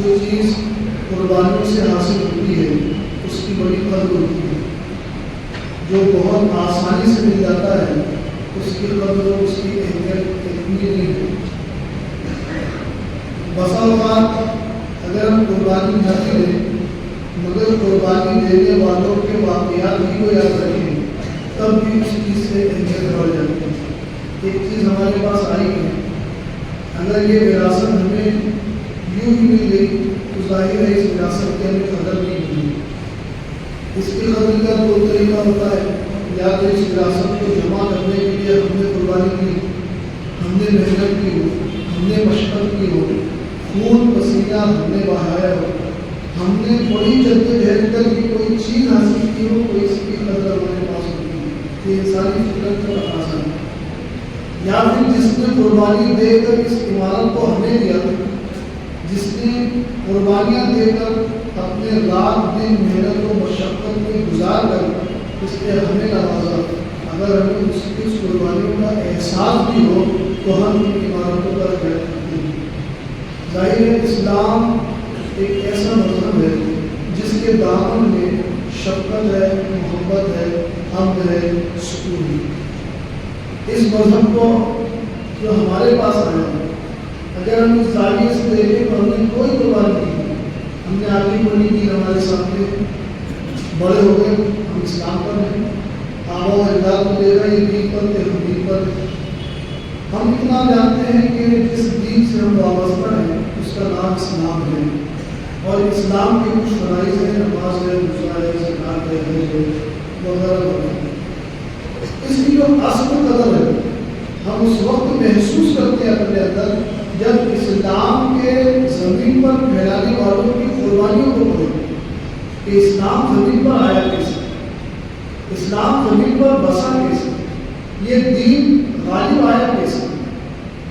جو چیز قربانیوں سے حاصل ہوتی ہے اس کی بڑی قدر ہوتی ہے، جو بہت آسانی سے مل جاتا ہے اس کی قدر اور اس کی اہمیت اتنی نہیں ہوتی۔ بسا اوقات اگر ہم قربانی نہ کریں مگر قربانی دینے والوں کے واقعات ہی کو یاد رکھیں تب بھی اس چیز سے اہمیت بڑھ جاتی ہے۔ ایک چیز ہمارے پاس آئی ہے، اگر یہ وراثت ہمیں یوں ہی مل گئی تو ظاہر ہے اس وراثت کی ہمیں قدر نہیں ملی۔ اس کی قدر کا دو طریقہ ہوتا ہے، یا تو اس وراثت کو جمع کرنے کے لیے ہم نے قربانی کی، ہم نے محنت کی ہو، ہم نے مشقت کی ہو، خون پسینہ ہم نے بہایا ہو، ہم نے بڑی جدوجہد کر کے کوئی چیز حاصل کی ہو تو اس کی قدر ہمارے پاس ہوتی ہے۔ یہ انسانی فطرت کا تقاضا ہے۔ یا پھر جس نے قربانی دے کر اس عمارت کو ہمیں دیا، جس نے قربانیاں دے کر اپنے رات دن محنت و مشقت میں گزار کر اس نے ہمیں نوازا، اگر ہمیں اس کی اس قربانیوں کا احساس بھی ہو تو ہم ان عمارتوں پر بیٹھ کرتے ہیں۔ ظاہر ہے اسلام ایک ایسا مذہب ہے جس کے دامن میں شفقت ہے، محبت ہے، امن ہے، سکون ہے۔ اس مذہب کو جو ہمارے پاس آیا ہے اگر ہم اس زاویے سے دیکھیں تو ہم نے کوئی قربانی نہیں کی، ہم نے آگے بڑی کی، ہمارے سامنے بڑے ہو گئے، ہم اسلام پر ہیں، آبا و اجداد کو دیکھا یہ دین پر تھے، ہم دین پر ہیں۔ ہم اتنا جانتے ہیں کہ جس دین سے ہم وابستہ ہیں اس کا نام اسلام ہے، اور اسلام کے کچھ فرائض ہیں، نماز ہے، روزہ ہے، زکوٰۃ ہے، حج ہے وغیرہ وغیرہ۔ اس کی جو اصل قدر ہے ہم اس وقت محسوس کرتے ہیں اپنے اندر جب اسلام کے زمین پر پھیلانے والوں کی قربانیوں کو پڑھیں کہ اسلام زمین پر آیا کیسے، اسلام زمین پر بسا کیسے، یہ دین غالب آیا کیسے۔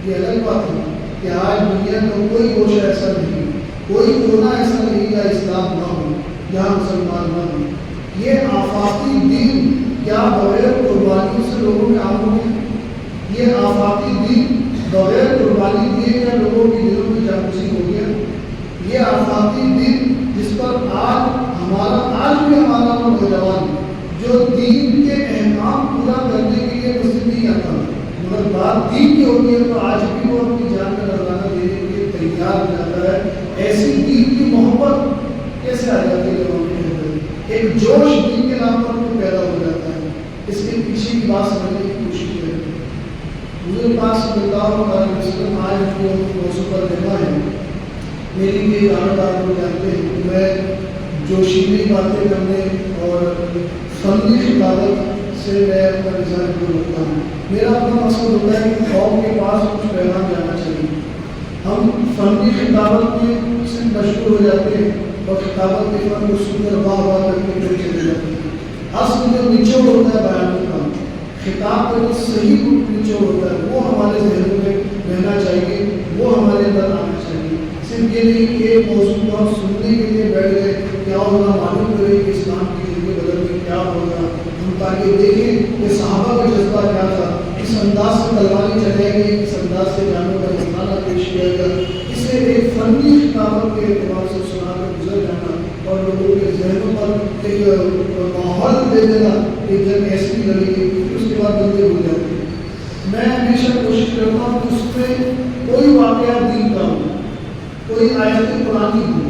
یہ الگ بات ہے کہ آج دنیا کا کوئی گوشہ ایسا نہیں، کوئی کونا ایسا نہیں جہاں اسلام نہ ہو، جہاں مسلمان نہ ہو۔ یہ آفاقی دین کیا بغیر قربانیوں سے لوگوں میں عام ہو گیا؟ یہ آفاقی دین بغیر قربانی دیے کیا لوگوں کے دلوں میں جاگزی ہو گیا؟ یہ آفاقی دین جس پر آج بھی ہمارا نوجوان جو دین کے احکام پورا کرنے کے لیے مسجد نہیں آتا مگر بات دین کی ہوتی ہے تو آج بھی وہ اپنی جان کا نذرانہ دینے کے لیے تیار ہو جاتا ہے۔ ایسی دین کی محبت کیسے آ جاتی ہے لوگوں کے اندر؟ ایک جوش دین کے نام پر وہ پیدا ہو جاتا ہے۔ اس کے پیچھے کی بات سمجھنے کی کوشش کریں۔ حضور پاک صلی اللہ علیہ وسلم آج جو موضوع پر دینا ہے، میری بھی عادت آپ لوگ جانتے ہیں کہ میں جوشیلی باتیں کرنے اور فنی خطابت سے میں اپنا مزاج دور رکھتا ہوں۔ میرا اپنا مقصد ہوتا ہے کہ قوم کے پاس کچھ پیغام جانا چاہیے۔ ہم فنی خطابت میں سے مشغول ہو جاتے ہیں اور خطابت کے فن کو سن کر واہ واہ کر کے پھر چلے جاتے ہیں۔ اصل جو نچوڑ ہوتا ہے بیان کا، خطاب کا جو صحیح نچوڑ ہوتا ہے وہ ہمارے ذہنوں میں رہنا چاہیے، وہ ہمارے اندر آنا چاہیے۔ صرف یہ نہیں کہ ایک موضوع کو ہم سننے کے لیے بیٹھ گئے، کیا ہوگا معلوم کرے کہ اسلام کی زندگی بدل میں کیا ہوگا، ہم تاکہ دیکھیں کہ صحابہ کا جذبہ کیا تھا، کس انداز سے تلواریں چلائی گئی، کس انداز سے جانوں کا نذرانہ پیش کیا گیا۔ اسے ایک فنی خطابت کے اعتبار سے سنا کر گزر جانا اور لوگوں کے ذہنوں پر ایک ماحول دے دینا کہ جب ایسی لگے گی پھر اس کے بعد بندے ہو جاتے ہیں۔ میں ہمیشہ کوشش کرتا ہوں کہ اس میں کوئی واقعہ دین کا ہو، کوئی آیت قرآنی ہو،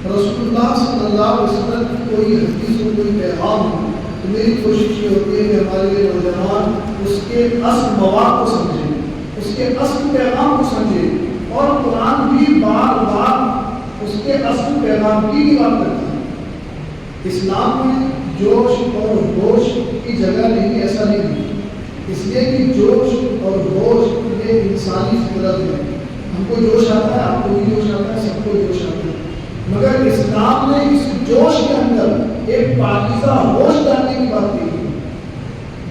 رسول اللہ صلی اللہ علیہ وسلم کی کوئی حدیث ہو، کوئی پیغام ہو، تو میری کوشش یہ ہوتی ہے کہ ہمارے نوجوان اس کے اصل مواد کو سمجھیں، اس کے اصل پیغام کو سمجھیں، اور قرآن بھی بار بار اس کے اصل پیغام کی بات کرتا ہے۔ اسلام میں جوش اور ہوش کی جگہ نہیں، ایسا نہیں ہے، اس لیے کہ جوش اور ہوش یہ انسانی فطرت ہے۔ ہم کو جوش آتا ہے، آپ کو بھی جوش آتا ہے، سب کو جوش آتا ہے، مگر اسلام نے اس جوش کے اندر ایک پاکیزہ ہوش ڈالنے کی بات کی ہے۔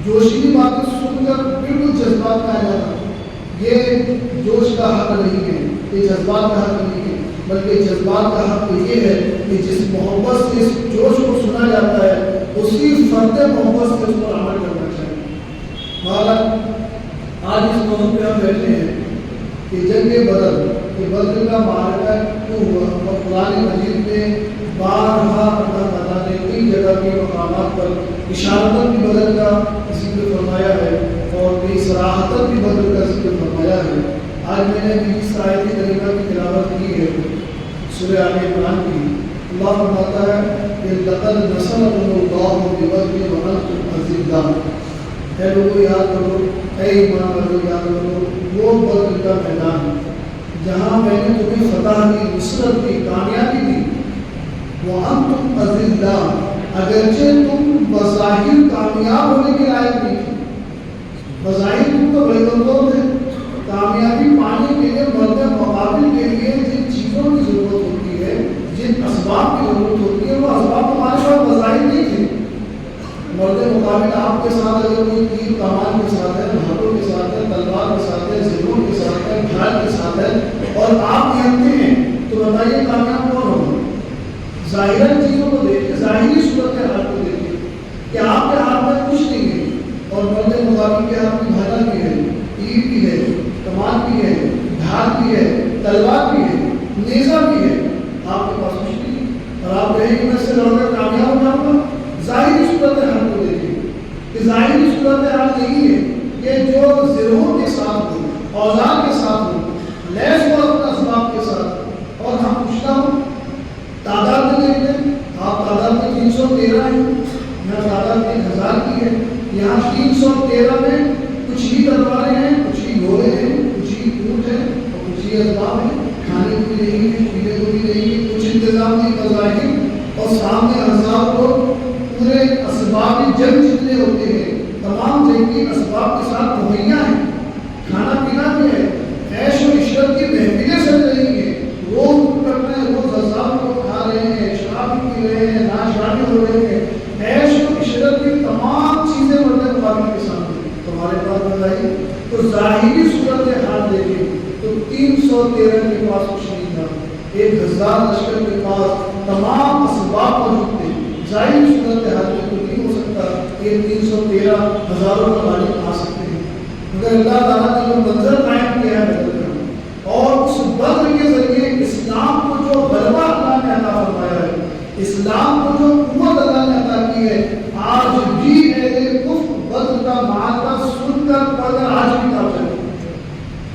جوشیلی باتیں سن کر بالکل جذبات میں آ جانا یہ جوش کا حق نہیں ہے، یہ جذبات کا حق نہیں ہے، بلکہ جذبات کا حق یہ ہے کہ جس محبت سے اس جوش کو سنا جاتا ہے اسی فرد محبت سے اس پر عمل کرنا چاہیے۔ مہاراج آج اس موضوع پہ ہم بیٹھے ہیں کہ جنگ بدر کہ بدر کا معرکہ کیوں ہوا، اور قرآن مجید میں بارہا اللہ تعالیٰ نے کئی جگہ کے مقامات پر اشارتاً بھی بدر کا ذکر فرمایا ہے اور کئی صراحتاً بھی بدر کا ذکر فرمایا ہے۔ آج میں نے بھی اس آیت کریمہ کی تلاوت کی ہے سورہ آل عمران کی۔ اللہ فرماتا ہے کہ لقد نصرکم اللہ ببدر وانتم اذلہ، اے لوگوں یاد کرو، اے ایمان والو یاد کرو وہ بدر کا میدان جہاں میں نے تمہیں فتح دی، نصرت دی، کامیابی دی۔ وانتم اذلہ، اگرچہ تم بظاہر کامیاب ہونے کے لائق نہیں تھے، بظاہر تم تو بے کمزور تھے، کامیابی پانے کے لیے مرد مقابل کے لیے جن چیزوں کی ضرورت ہوتی ہے، جن اسباب کی ضرورت ہوتی ہے، وہ اسباب تمہارے پاس بظاہر نہیں تھے۔ مرد مقابل آپ کے ساتھ اگر کوئی تیر کمان کے ساتھ ہے، دھاتوں کے ساتھ ہے، تلوار کے ساتھ ہے، زیور کے ساتھ ہے، ڈھال کے ساتھ ہے اور آپ نہتے ہیں، تو بتائیے کامیاب کون ہوگا؟ ظاہر چیزوں کو دیکھیں، ظاہری صورت حال کو دیکھیں کہ آپ کے ہاتھ میں کچھ نہیں ہے اور مرد مقابل کے ہاتھ میں بھالا بھی ہے، تیر بھی ہے، کمان بھی ہے، ڈھال بھی ہے، تلوار بھی ہے، نیزہ بھی ہے، آپ کے پاس کچھ نہیں اور آپ کہیں کہ میں اس سے لڑ کر کامیاب ہو جاؤں گا۔ ظاہری صورت حال کو دیکھیں کہ ظاہری صورت حال نہیں ہے کہ جو زرہوں کے ساتھ ہو، اوزار کے ساتھ ہو، لیس ہو اپنے اسباب کے ساتھ، اور ہم پوچھتا ہوں تعداد میں دیکھ لیں، آپ تعداد میں 313 ہیں، یہاں تعداد 1000 کی ہے، یہاں 313 میں کچھ ہی تلواریں ہیں، کچھ ہی گھوڑے ہیں، کچھ ہی اونٹ ہیں اور کچھ ہی اسباب ہیں، کھانے کو بھی نہیں ہے، پینے کو بھی نہیں ہے، کچھ انتظام نہیں بظاہر، اور سامنے ہزار لوگ پورے اسباب جنگ جتنے ہوتے ہیں تمام جنگی اسباب کے ساتھ مہیا ہیں، کھانا پینا بھی ہے، عیش و عشرت کی محفلیں سج رہی ہیں، روز کر رہے ہیں، روز ہزار لوگ کھا رہے ہیں، شراب بھی پی رہے ہیں، ناچ گانے ہو رہے ہیں، عیش و عشرت کی تمام چیزیں مرد مقابل کے سامنے تمہارے پاس بتائی۔ تو ظاہری صورت حال دیکھیں تو 313 کے پاس کچھ نہیں تھا، 1000 لشکر کے پاس تمام اسباب موجود تھے۔ ظاہری صورت حال میں تو نہیں ہو سکتا کہ 313 ہزاروں کا مالک آ سکتے ہیں، مگر اللہ تعالیٰ نے جو منظر قائم کیا ہے بدر کا، اور اس بدر کے ذریعے اسلام کو جو غلبہ اللہ نے عطا فرمایا ہے، اسلام کو جو قوت اللہ نے عطا کی ہے، آج بھی اہل کفر بدر کا معرکہ سن کر پڑھ کر آج بھی کام چلے،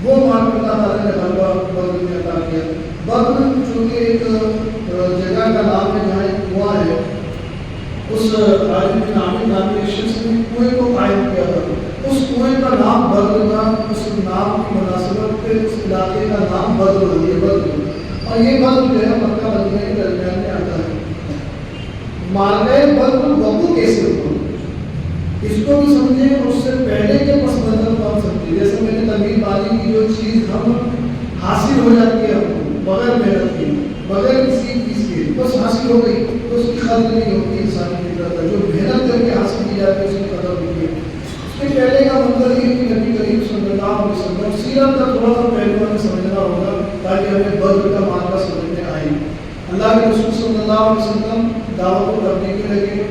وہ معرکہ اللہ تعالیٰ نے غلبہ بدر میں عطا کیا۔ بدر چونکہ ایک جگہ کا نام ہے جہاں ایک کنواں ہے، اس عالم بن عامر نامی شخص نے کنویں کو قائم کیا تھا، اس کنویں کا نام بدر تھا، اس نام کی مناسبت پہ اس علاقے کا نام بدر ہو گیا، بدر، اور یہ بدر جو ہے مکہ مدینہ کے درمیان میں آتا ہے۔ معرکہ بدر وقوع کیسے ہوا اس کو بھی سمجھیں اور اس سے پہلے کے پس منظر کو ہم سمجھیں۔ جیسے میں نے تمہید بانی کی جو چیز ہم حاصل ہو جاتی ہے بغیر محنت کے، بغیر کسی چیز کے، بس حاصل ہو گئی تو اس کی قدر نہیں ہوتی، انسانی فطرت ہے، جو محنت کر کے حاصل کی جاتی ہے اس کی قدر ہوتی ہے۔ اس کے پہلے کا منظر یہ کہ نبی کریم صلی اللہ علیہ وسلم سیرت کا تھوڑا سا پہلو ہمیں سمجھنا ہوگا تاکہ ہمیں بدر کا معاملہ سمجھ میں آئے۔ اللہ کے رسول صلی اللہ علیہ وسلم دعوت کو کرنے کے لگے،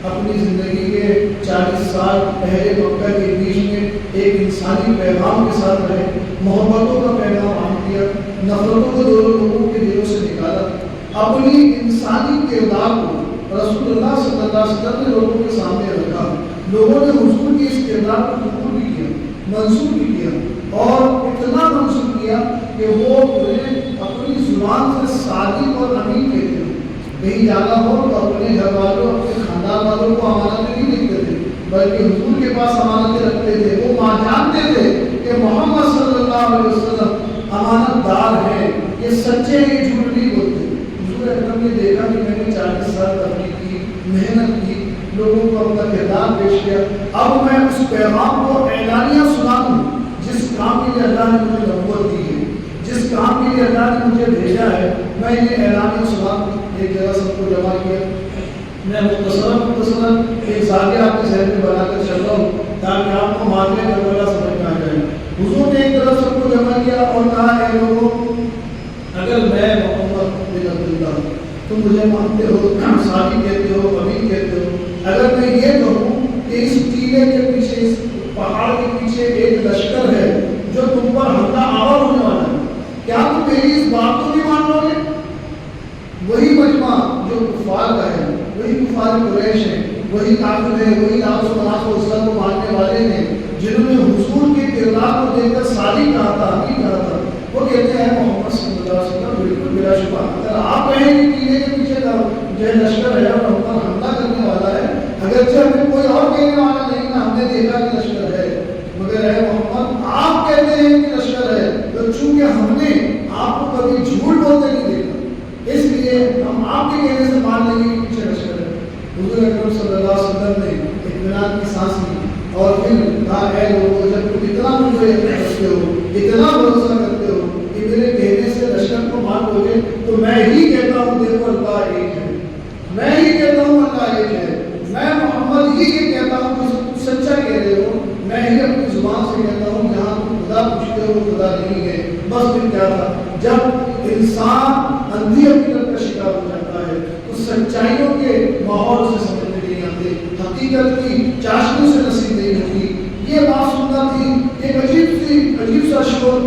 اپنی زندگی کے 40 سال پہلے مکہ کے بیچ میں ایک انسانی پیغام کے ساتھ رہے، محبتوں کا پیغام عام کیا، نفرتوں کو دونوں لوگوں کے دلوں سے نکالا، اپنی انسانی کردار کو رسول اللہ صلی اللہ علیہ وسلم نے لوگوں کے سامنے رکھا، لوگوں نے حضور کے اس کردار کو قبول بھی کیا، منسوخ بھی کیا، اور اتنا منسوخ کیا کہ وہ انہیں اپنی زبان سے صادق اور امین کہتے ہیں، کہیں جانا ہو تو اپنے گھر والوں، اپنے خاندان والوں کو امانتیں نہیں دیتے تھے بلکہ حضور کے پاس امانتیں رکھتے تھے۔ وہ جانتے تھے کہ محمد صلی اللہ علیہ وسلم امانت دار ہیں، یہ سچے ہیں، یہ جھوٹ نہیں بولتے۔ حضور اکرم نے دیکھا کہ میں نے 40 سال تبلیغ کی، محنت کی، لوگوں کو اپنا کردار پیش کیا، اب میں اس پیغام کو اعلانیہ سنا دوں جس کام کے لیے اللہ نے مجھے نبوت دی ہے، جس کام کے لیے اللہ نے مجھے بھیجا ہے، میں یہ اعلانیہ سنا دوں۔ ایک جگہ سب کو جمع کیا، میں مختصراً ایک زاویہ آپ کے ذہن میں بنا کر چل رہا ہوں تاکہ آپ کو معاملے کربلا سمجھ میں آ جائے۔ حضور نے ایک طرف سب کو جمع کیا اور کہا، اے لوگوں، اگر میں محمد بن عبداللہ تم مجھے مانتے ہو، صادق کہتے ہو، امین کہتے ہو، اگر میں یہ کہوں کہ اس ٹیلے کے پیچھے، اس پہاڑ کے پیچھے ایک لشکر ہے جو تم پر حملہ آور ہونے والا ہے، کیا تم میری اس بات کو بھی مان لو گے؟ وہی مجمع جو کفار کا ہے، وہی کفار قریش ہے، وہی کافر ہے، وہی لاس و مناس و اسلام کو ماننے والے ہیں جنہوں نے حضور کے کردار کو دیکھ کر صادق کہا تھا، امین کہا تھا. وہ کہتے ہیں محمد صلی اللہ علیہ وسلم بالکل بلا شبہ اگر آپ کہیں کہ قلعے کے پیچھے کا جو ہے لشکر ہے اور ہم پر حملہ کرنے والا ہے، اگرچہ ہمیں کوئی اور کہنے والا نہیں نا، ہم نے دیکھا کہ لشکر ہے، مگر اے محمد آپ کہتے ہیں کہ لشکر ہے، تو چونکہ ہم نے آپ کو کبھی جھوٹ بولتے نہیں دیکھا، اس لیے ہم آپ کے کہنے سے مان لیں گے کہ پیچھے لشکر ہے. حضور اکرم صلی اللہ علیہ وسلم نے اطمینان کی سانس لی اور پھر کہا اے لوگوں جب تم اتنا مجھے کرتے ہو، اتنا بھروسہ کرتے ہو کہ میرے کہنے سے لشکر کو مان لو گے، تو میں ہی کہتا ہوں دیکھو اللہ ایک ہے، میں ہی کہتا ہوں اللہ ایک ہے، میں محمد ہی یہ کہتا ہوں کہ تم سچا کہہ رہے ہو، میں ہی اپنی زبان سے کہتا ہوں جہاں تم خدا پوچھتے ہو خدا نہیں ہے. بس پھر کیا تھا، جب انسان اندھی حقیقت کا شکار ہو جاتا ہے تو سچائیوں کے ماحول سے سمجھ میں نہیں آتے، حقیقت کی چاشنی سے نصیب نہیں ہوتی. یہ بات سننا تھی، ایک عجیب سا شور،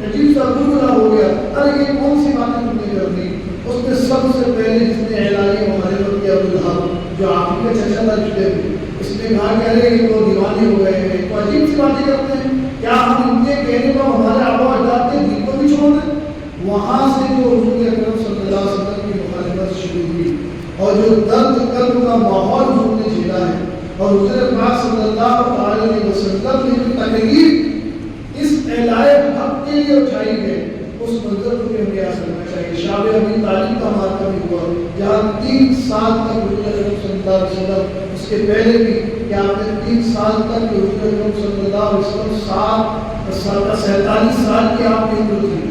عجیب سا گلگلا ہو گیا، ارے یہ کون سی باتیں تم نے کر دی. اس نے سب سے پہلے جس نے اعلانی مخالفت کیا ابو لہب جو آپ کے چچا تھا چھٹے ہوئے، اس نے کہا کہ ارے یہ تو دیوانے ہو گئے ہیں، تو عجیب سی باتیں کرتے ہیں، کیا ہم ان کے کہنے پر ہمارے آبا و اجداد کے دل کو بھی چھوڑ دیں. وہاں سے جو حضور اکرم صلی اللہ علیہ وسلم کی مخالفت شروع ہوئی اور جو درد قلب کا ماحول حضور نے جھیلا ہے، اور حضور پاک صلی اللہ علیہ وسلم نے جو تقریر اس اعلائے حق کے لیے اٹھائی ہے، اس منظر کو بھی ہمیں یاد رکھنا چاہیے. شاب ابی طالب کا مارکہ بھی ہوا جہاں 3 سال تک حضور اکرم صلی اللہ علیہ وسلم، اس کے پہلے بھی کہ آپ نے 3 سال تک حضور اکرم صلی اللہ علیہ وسلم 47 سال کی آپ کی عمر تھی،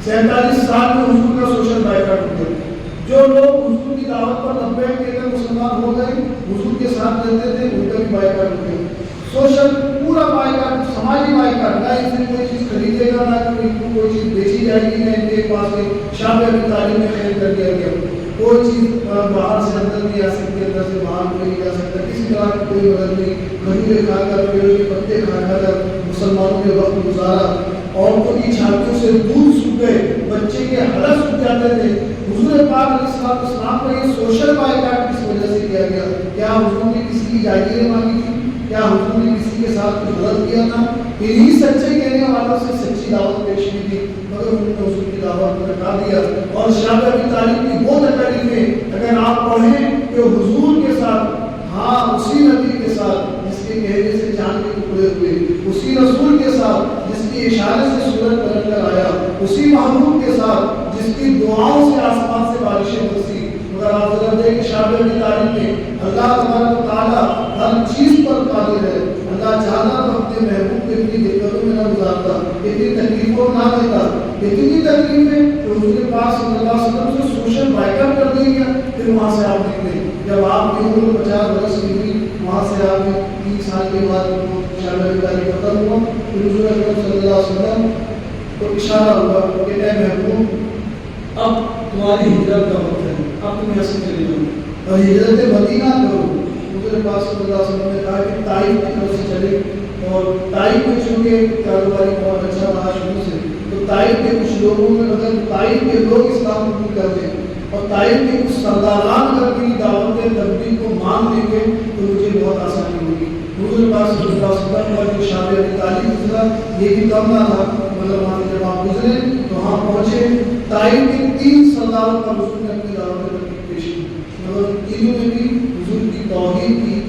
47 سال میں حضور کا سوشل بائیکاٹ ہو گیا. جو لوگ حضور کی دعوت پر لبیک کہہ کر مسلمان ہو گئے، حضور کے ساتھ رہتے تھے، ان کا بھی بائیکاٹ ہو گیا. سوشل پورا بائیکاٹ، سماجی بائیکاٹ، نہ اس میں کوئی چیز خریدے گا، نہ کوئی چیز بیچی جائے گی، نہ ان کے پاس شام ابی طالب میں خرید کر دیا گیا. کوئی چیز باہر سے اندر نہیں آ سکتی، اندر سے باہر نہیں جا سکتا، کسی طرح کی کوئی مدد نہیں. کھجورے کھا کر، پیڑوں کے پتے کھا کر مسلمانوں نے وقت گزارا. عورتوں کی چھاتیوں سے دودھ سوکھ گئے، بچے کے حلق سوکھ جاتے تھے. حضور پاک علیہ السلام کا یہ سوشل بائیکاٹ کس وجہ سے کیا گیا؟ کیا حضور نے کسی کی جائیدادیں مانگی تھی؟ کیا حضور نے کسی کے ساتھ کچھ غلط کیا تھا؟ انہی سچے کہنے والوں سے سچی دعوت پیش کی تھی، مگر انہوں نے حضور کی دعوت کو نکار دیا. اور شاب ابی طالب کی وہ تکلیفیں اگر آپ پڑھیں کہ حضور کے ساتھ، ہاں اسی نبی کے ساتھ جس کے کہنے سے چاند کے ٹکڑے ہوئے، اسی رسول کے ساتھ جس کی اشارے سے سورج پلٹ کر آیا، اسی محبوب کے ساتھ جس کی دعاؤں سے آسمان سے بارشیں برسی، مگر آپ ذرا دیکھ کہ شاب ابی طالب میں اللہ تبارک و تعالیٰ ہر چیز پر قادر ہے. اللہ چاہتا تو اپنے محبوب کو اتنی دقتوں میں نہ گزارتا، اتنی تکلیفوں نہ دیتا. اتنی تکلیفیں کہ حضور پاک صلی اللہ علیہ وسلم سے سوشل بائیکاٹ کر دیا گیا. پھر وہاں سے آپ نکلے، جب آپ کی عمر 50 برس کی ہوئی، وہاں سے آپ نے 3 سال کے بعد شاب ابی طالب ختم ہوا. پھر حضور اکرم صلی اللہ علیہ وسلم کو اشارہ ہوا کہ اے محبوب اب تمہاری ہجرت کا وقت ہے، اب تم یہاں سے چلے جاؤ اور ہجرت مدینہ کرو. حضور پاک صلی اللہ علیہ وسلم نے کہا کہ طائف کی طرف سے چلے، اور طائف میں چونکہ کاروباری بہت اچھا رہا شروع سے، تو طائف کے کچھ لوگوں میں اگر طائف کے لوگ اسلام قبول کر دیں اور طائف کے کچھ سرداران اگر میری دعوت تبلیغ کو مان لیں گے تو مجھے بہت آسانی ہوگی. حضور پاک صلی اللہ علیہ وسلم کا جو شاب ابی طالب گزرا یہ بھی کم نہ تھا، مطلب وہاں جب آپ گزرے تو وہاں پہنچے، طائف کے 3 سرداروں پر حضور نے اپنی دعوت تبلیغ پیش کی، مگر تینوں میں بھی حضور کی توحید کی،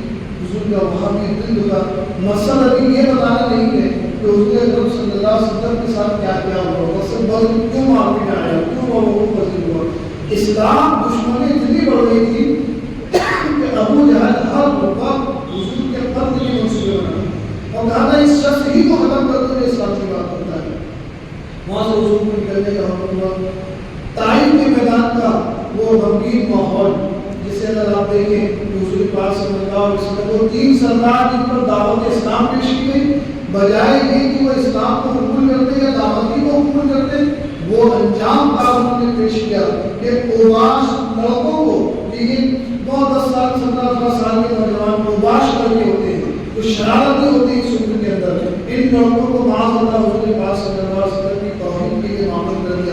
حضور کا وہاں بھی دل دکھا. مقصد ابھی یہ بتانا نہیں ہے کہ حضور اکرم صلی اللہ علیہ وسلم کے ساتھ کیا کیا ہوا، مقصد بدر کیوں مارکیٹ آیا، کیوں وہ پذیر ہوا. اسلام دشمنی اتنی بڑھ گئی تھی کہ ابو جہل ہر وقت حضور کے قتل کی منصوبے بنا اور کہا تھا اس شخص ہی کو ختم کر دو جو اسلام کی بات کرتا ہے. وہاں سے حضور کو نکلنے کا حکم ہوا. طائف کے میدان کا وہ غمگین ماحول جسے اگر آپ دیکھیں کہ حضور پاک صلی اللہ علیہ وسلم وہ 3 سردار جن پر دعوت اسلام پیش کی گئی، بجائے یہ کہ وہ اسلام کو قبول کرتے یا دعوتی کو قبول کرتے، وہ انجام کا انہوں نے پیش کیا کہ اوباش لڑکوں کو، لیکن 9-10 سال 17 سال کے نوجوان اوباش لڑکے ہوتے ہیں، تو شرارت نہیں ہوتی اس عمر کے اندر، ان لڑکوں کو معاذ اللہ حضور پاک صلی اللہ علیہ وسلم کی توہین کے لیے معامل کر دیا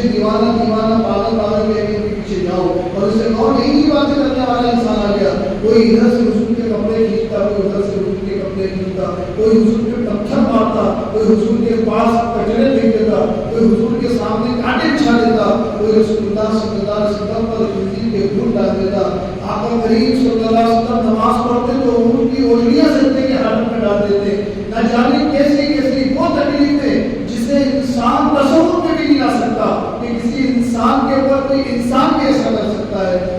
دیوانہ دیوانہ پاگل پاگل کہہ کے ان کے پیچھے جاؤ اور اس سے کہو نہیں باتیں کرنے والا انسان آ گیا. کوئی ادھر سے حضور کے کپڑے کھینچتا, کوئی ادھر سے حضور کے کپڑے کھینچتا, کوئی حضور پہ پتھر مارتا, کوئی حضور کے پاس کچرے پھینک دیتا, کوئی حضور کے سامنے کانٹے بچھا دیتا, کوئی رسول اللہ صلی اللہ علیہ وسلم پر خنزیر کے خون ڈال دیتا. آقا کریم صلی اللہ علیہ وسلم نماز پڑھتے تو ان کی اوڑھیاں سجدے کے حالت میں ڈال دیتے. نہ جانے کیسی کیسی وہ تکلیفیں جسے انسان تصور میں بھی نہیں آ سکتا کہ کسی انسان کے اوپر کوئی انسان بھی ایسا کر سکتا ہے.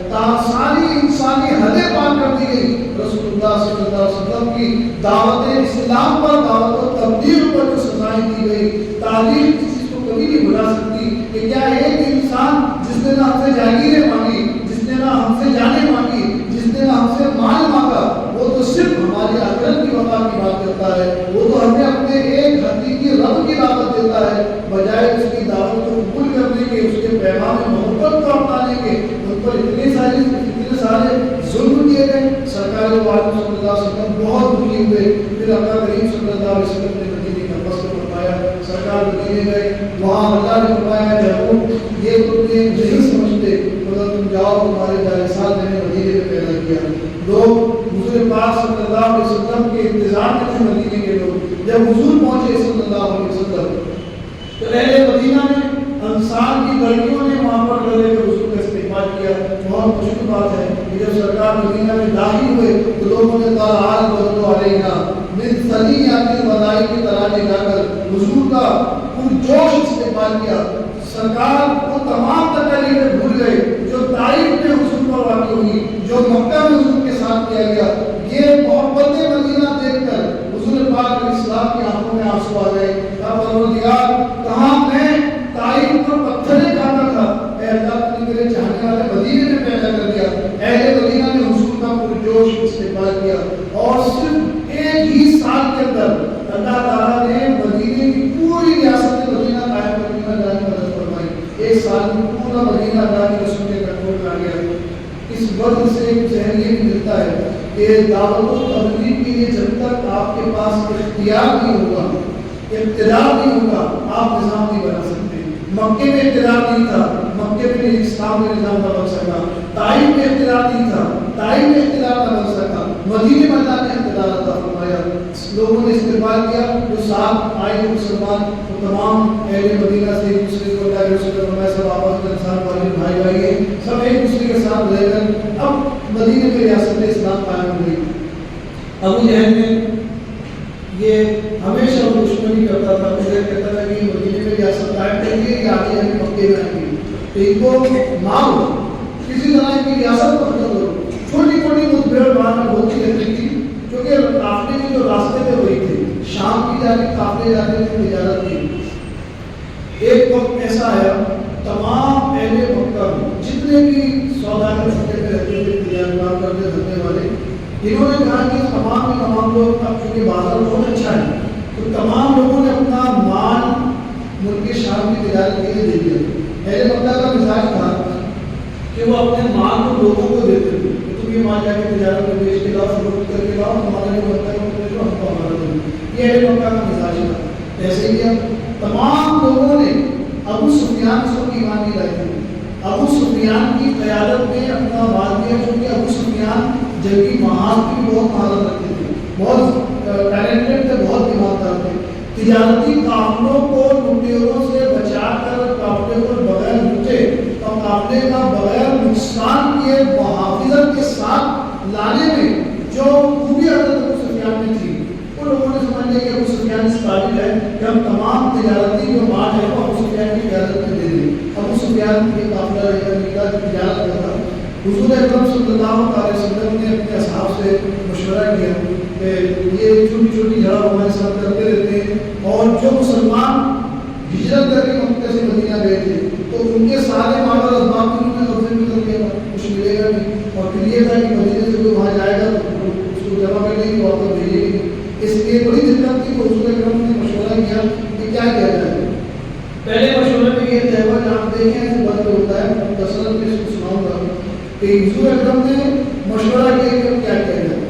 ساری انسانی حدیں پار کر دی گئی. رسول اللہ صلی اللہ علیہ وسلم کی دعوت اسلام پر, دعوت و تبلیغ پر جو سزائیں دی گئی, تاریخ اس چیز کو کبھی نہیں بھلا سکتی کہ کیا ایک انسان جس نے نہ ہم سے جاگیریں مانگی, جس نے نہ ہم سے جانیں مانگی, جس نے نہ ہم سے مال مانگا, وہ تو صرف ہماری آخرت کی وفا کی بات کرتا ہے. وہ تو ہمیں اپنے ایک حقیقی رب کی دعوت دیتا ہے, بجائے اس کی دعوت کو قبول کرنے کے, اس کے پیغام محبت کو اپنانے کے. ان پر اتنے سارے ظلم کیے گئے. سرکار دو عالم صلی اللہ علیہ وسلم بہت دکھی ہوئے. پھر آقا کریم صلی اللہ علیہ وسلم نے مدینے کا فصل فرمایا. سرکار مدینے گئے, وہاں اللہ نے فرمایا جب یہ تم نے نہیں سمجھتے مگر تم جاؤ, تمہارے جالسات نے مدینے میں پیدا کیا. لوگ حضور پاک صلی اللہ علیہ وسلم کے انتظار میں تھے مدینے کے لوگ. جب حضور پہنچے صلی اللہ علیہ وسلم تو اہل مدینہ نے, انصار کی لڑکیوں نے وہاں پر گلے کے حضور کا استقبال کیا. بہت مشکل بات ہے کہ جب سرکار مدینہ میں داخل ہوئے تو لوگوں نے تعال بدلو علینا من ثنیات الوداع کی ترانے گا کر حضور کا پرجوش استقبال کیا. سرکار وہ تمام تکلیفیں بھول گئے جو طائف میں حضور پر واقع ہوئی, جو مکہ میں حضور کے ساتھ کیا گیا. یہ محبت مدینہ دیکھ کر حضور پاک علیہ السلام کی آنکھوں میں آنسو آ گئے. پروردگار, کہاں میں طائف پر پتھریں کھاتا تھا, اے اللہ تو نے میرے چاہنے والے مدینے میں پیدا کر دیا. اہل مدینہ نے حضور کا پرجوش استقبال کیا اور صرف ایک ہی سال کے اندر اللہ تعالیٰ نے مدینے کی پوری ریاست مدینہ قائم کرنے میں اللہ کی مدد فرمائی. ایک سال میں پورا مدینہ اللہ کے رسول کے کنٹرول میں آ گیا. اس وقت سے ایک ذہن یہ بھی ملتا ہے کہ دعوت و تبلیغ کے لیے جب تک آپ کے پاس اختیار نہیں ہوگا, اقتدار نہیں ہوگا, آپ نظام نہیں بنا سکتے. مکے میں اقتدار نہیں تھا, مکے میں اسلام کا نظام نہ بن سکا. طائف میں اقتدار نہیں تھا, طائف میں اقتدار نہ بن سکا. مدینے میں اللہ نے اقتدار عطا فرمایا. لوگوں نے استقبال کیا. جو ساتھ آئے ہوئے مسلمان وہ تمام اہل مدینہ سے ایک دوسرے کو اللہ کے رسول نے فرمایا سب آپس میں انسان والے بھائی بھائی ہیں, سب ایک دوسرے کے ساتھ رہ کر اب مدینے میں ریاست اسلام قائم ہو گئی. ابو جہل نے یہ ہمیشہ وہ دشمنی کرتا تھا, مجھے کہتا تھا کہ مدینے میں ریاست قائم کریے کہ آگے ہمیں مکے میں آئیں گے, تو ان کو مارو, کسی طرح ان کی ریاست کو ختم کرو. چھوٹی چھوٹی متبھیڑ باہر میں ہوتی رہتی تھی کیونکہ قافلے کے جو راستے پہ وہی تھے, شام کی جانب قافلے جاتے تھے, تجارت کی. ایک وقت ایسا آیا تمام اہل مکہ میں جتنے بھی سوداگر چھوٹے پہ رہتے تھے, تجارت کام کرتے دھندے والے, انہوں نے کہا کہ تمام لوگ اب چونکہ بازار بہت اچھا ہے تو تمام لوگوں نے اپنا مال ملک شام کی تجارت کے لیے دے دیا. اہل مکہ کا مزاج تھا کہ وہ اپنے مال کو لوگوں کو دیتے تھے, تم یہ مال جا کے تجارت میں بیچ کے لاؤ, فروخت کر کے لاؤ, تمہارا جو بنتا ہے وہ ہم کو ہمارا دو. یہ اہل مکہ کا مزاج تھا. ایسے ہی تمام لوگوں نے ابو سفیان کو ایمان نہیں لائے تھے. ابو سفیان کی قیادت میں اپنا مال دیا, کیونکہ ابو سفیان جنگی محاذ کی بھی بہت مہارت رکھتے تھے, بہت ٹیلنٹڈ تھے, بہت ایماندار تھے. تجارتی قافلوں کو لٹیروں سے بچا کر قافلے کو بغیر لوٹے اور قافلے کا بغیر نقصان کیے محافظت کے ساتھ لانے میں جو خوبی حضرت ابو سفیان میں تھی, ان لوگوں نے سمجھ لیا کہ ابو سفیان اس قابل ہے کہ ہم تمام تجارتی جو مال ہے وہ ابو سفیان کی قیادت میں دے دیں. ابو سفیان کی قافلہ لے کر نکلا, تجارت کرتا. حضور اکرم صلی اللہ علیہ وسلم نے اپنے اصحاب سے مشورہ کیا کہ یہ چھوٹی چھوٹی جھڑپ ہمارے ساتھ کرتے رہتے ہیں, اور جو مسلمان ہجرت کر کے مکہ سے مدینہ گئے تھے تو ان کے سارے مال اور اسباب بھی انہوں نے قبضے میں کر لیا, کچھ ملے گا نہیں. اور پھر یہ تھا کہ مدینہ سے کوئی وہاں جائے گا تو اس کو جمع کرنے کی واپس بھیجے گی. اس لیے بڑی دقت تھی. حضور اکرم نے مشورہ کیا کہ کیا کیا جائے. پہلے مشورے میں یہ طے ہوا, جانتے ہیں ایسے بند ہوتا ہے, دراصل میں اس کو سناؤں گا کہ حضور اکرم نے مشورہ کیا کہ کیا کیا جائے.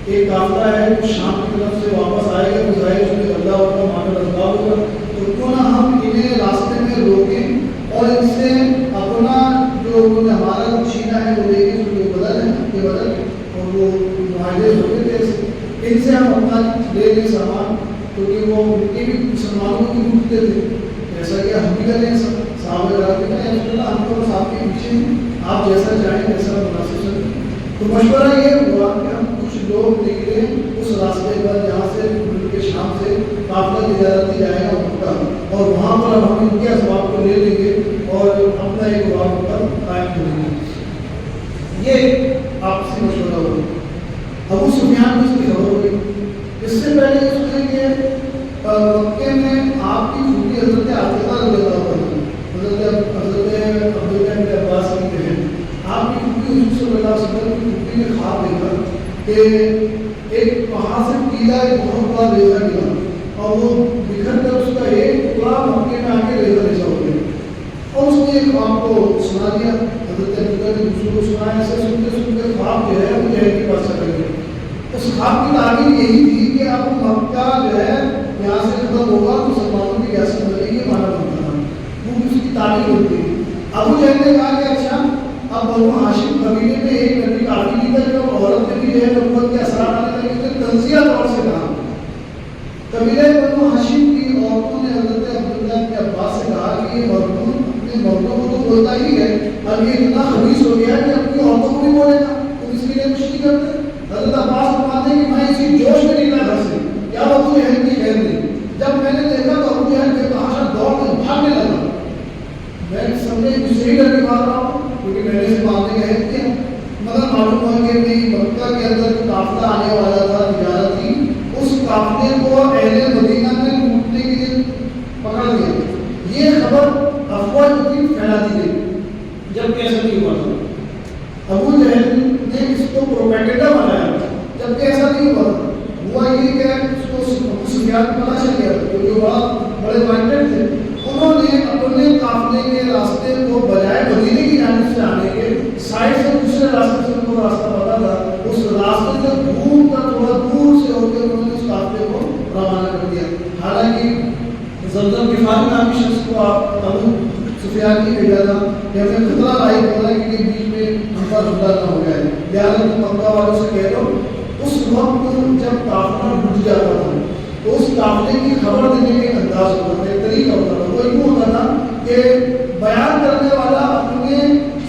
ایک قافلہ ہے جو شام کی طرف سے واپس آئے گا, تو ظاہر اس میں اللہ ہوگا, مال و اسباب ہوگا, تو کیوں نہ ہم انہیں راستے میں روکیں ان سے ہم اپنا لے لیں سامان، کیونکہ وہ ان کی بھی مسلمانوں کی لوٹتے تھے، جیسا کہ ہم بھی کریں صحابہ کرام کے نا ہم تو بس آپ کے پیچھے آپ جیسا چاہیں جیسا مناسب سمجھیں۔ تو مشورہ یہ ہوا کہ ہم کچھ لوگ نکلے اس راستے پر جہاں سے ملک کے شام سے قافلہ تجارتی جائے گا مکہ، اور وہاں پر اب ہم ان کے اسباب کو لے لیں گے اور اپنا ایک وہاں پر قائم کریں گے۔ یہ آپسی مشورہ ہوا۔ ابو سفیان کو اس کی خبر ہوئی۔ اس سے پہلے یہ سنیں کہ مکے میں آپ کی پھوپھی حضرت عاتقہ رضی اللہ عنہ، حضرت عبداللہ بن عباس کی بہن، آپ کی پھوپھی حضور صلی اللہ علیہ وسلم کی پھوپھی نے خواب دیکھا کہ ایک وہاں سے قلعہ ایک بہت بڑا ریزہ گرا اور وہ بکھر کر اس کا ایک ٹکڑا مکے میں آ کے ریزہ ریزہ ہو گیا، اور اس نے ایک خواب کو سنا دیا۔ حضرت عبداللہ نے دوسروں کو سنا، ایسے سنتے خواب جو ہے وہ جہل کے پاس چلا گیا۔ اس خواب کی تعبیر یہی تھی کہ اب مکہ جو ہے یہاں سے ختم ہوگا، مسلمانوں کی ریاست بنے گی، مانا بنتا تھا، وہ اس کی تعبیر ہوتی ہے۔ ابو جہل نے کہا کہ اچھا اب بنو ہاشم قبیلے میں ایک نبی کافی نہیں تھا، جو عورت میں بھی جو ہے نبوت کے اثرات آنے لگے تھے، تنزیہ طور سے کہا۔ قبیلے بنو ہاشم کی عورتوں نے حضرت عبداللہ بن عباس سے کہا کہ یہ مرحوم اپنے مردوں کو تو بولتا ہی ہے، اب یہ اتنا خبیث ہو گیا کہ اپنی عورتوں کو بھی بولے گا، تم اس کے لیے کچھ نہیں کرتے۔ حضرت عباس فرماتے ہیں کہ میں اسی جوش میں نکلا گھر سے، کیا ابو جہل کی خیر نہیں۔ جب میں نے دیکھا تو ابو جہل بے تحاشا دوڑ کر بھاگنے لگا۔ میں سمجھے مجھ سے ہی ڈر کے بھاگ رہا ہوں کیونکہ میں نے اسے ماننے کا عہد کیا، مگر معلوم ہوا کہ نہیں، مکہ کے اندر جو قافلہ آنے والا تھا تجارتی، اس قافلے کو اہل مدینہ نے لوٹنے کے لیے پکڑ لیا۔ یہ خبر افواہ جو تھی پھیلا دی گئی، جبکہ ایسا نہیں ہوا تھا۔ ابو جہل نے اس کو پروپیگنڈا بنایا، جبکہ ایسا نہیں ہوا تھا۔ ہوا یہ کہ اس کو ابو سفیان کو پتہ چل گیا کیونکہ وہ بڑے مائنڈیڈ تھے، انہوں نے اپنے قافلے کے راستے کو بجائے مدینے کی جانب سے آنے کے سائڈ سے دوسرے راستے سے ان کو راستہ پتا تھا، اس راستے سے گھوم کر تھوڑا دور سے ہو کے انہوں نے اس قافلے کو روانہ کر دیا۔ حالانکہ زمزم غفاری نامی شخص کو آپ ابو سفیان کی بھیجا تھا کہ ہمیں خطرہ لاحق ہو رہا ہے کہ بیچ میں ہم پر حملہ نہ ہو جائے، لہٰذا تم مکہ والوں سے کہہ دو۔ اس وقت جب قافلہ ڈوب جاتا تھا تو اس قافلے کی خبر دینے کے انداز ہوتا تھا، ایک طریقہ ہوتا تھا، وہ یوں ہوتا تھا کہ بیان کرنے والا اپنے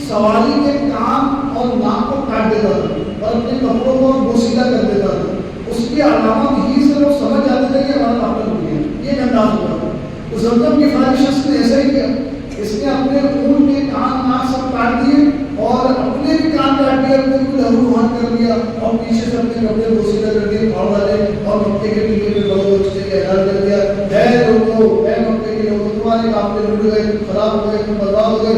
سواری کے کان اور ناک کو کاٹ دیتا تھا اور اپنے کپڑوں کو بوسیدہ کر دیتا تھا۔ اس کی علامت ہی سے لوگ سمجھ جاتے تھے کہ ہمارا قافلہ ڈوب گیا، یہ ایک انداز ہوتا تھا۔ تو زمزم کے فارغ شخص نے ایسا ہی کیا، اس نے اپنے اونٹ کے کان ناک سب کاٹ دیے اور اپنے بھی کان کاٹ دیے، اپنے کو لہو لہان کر دیا اور پیچھے سے اپنے کپڑے بوسیدہ کر دیے، پھاڑ ڈالے اور مکے کے ٹیلے پہ بڑوں بچے کے اعلان کر دیا، اے لوگوں، اے مکے کے لوگوں، تمہارے قافلے ڈوب گئے، خراب ہو گئے، تم برباد ہو گئے،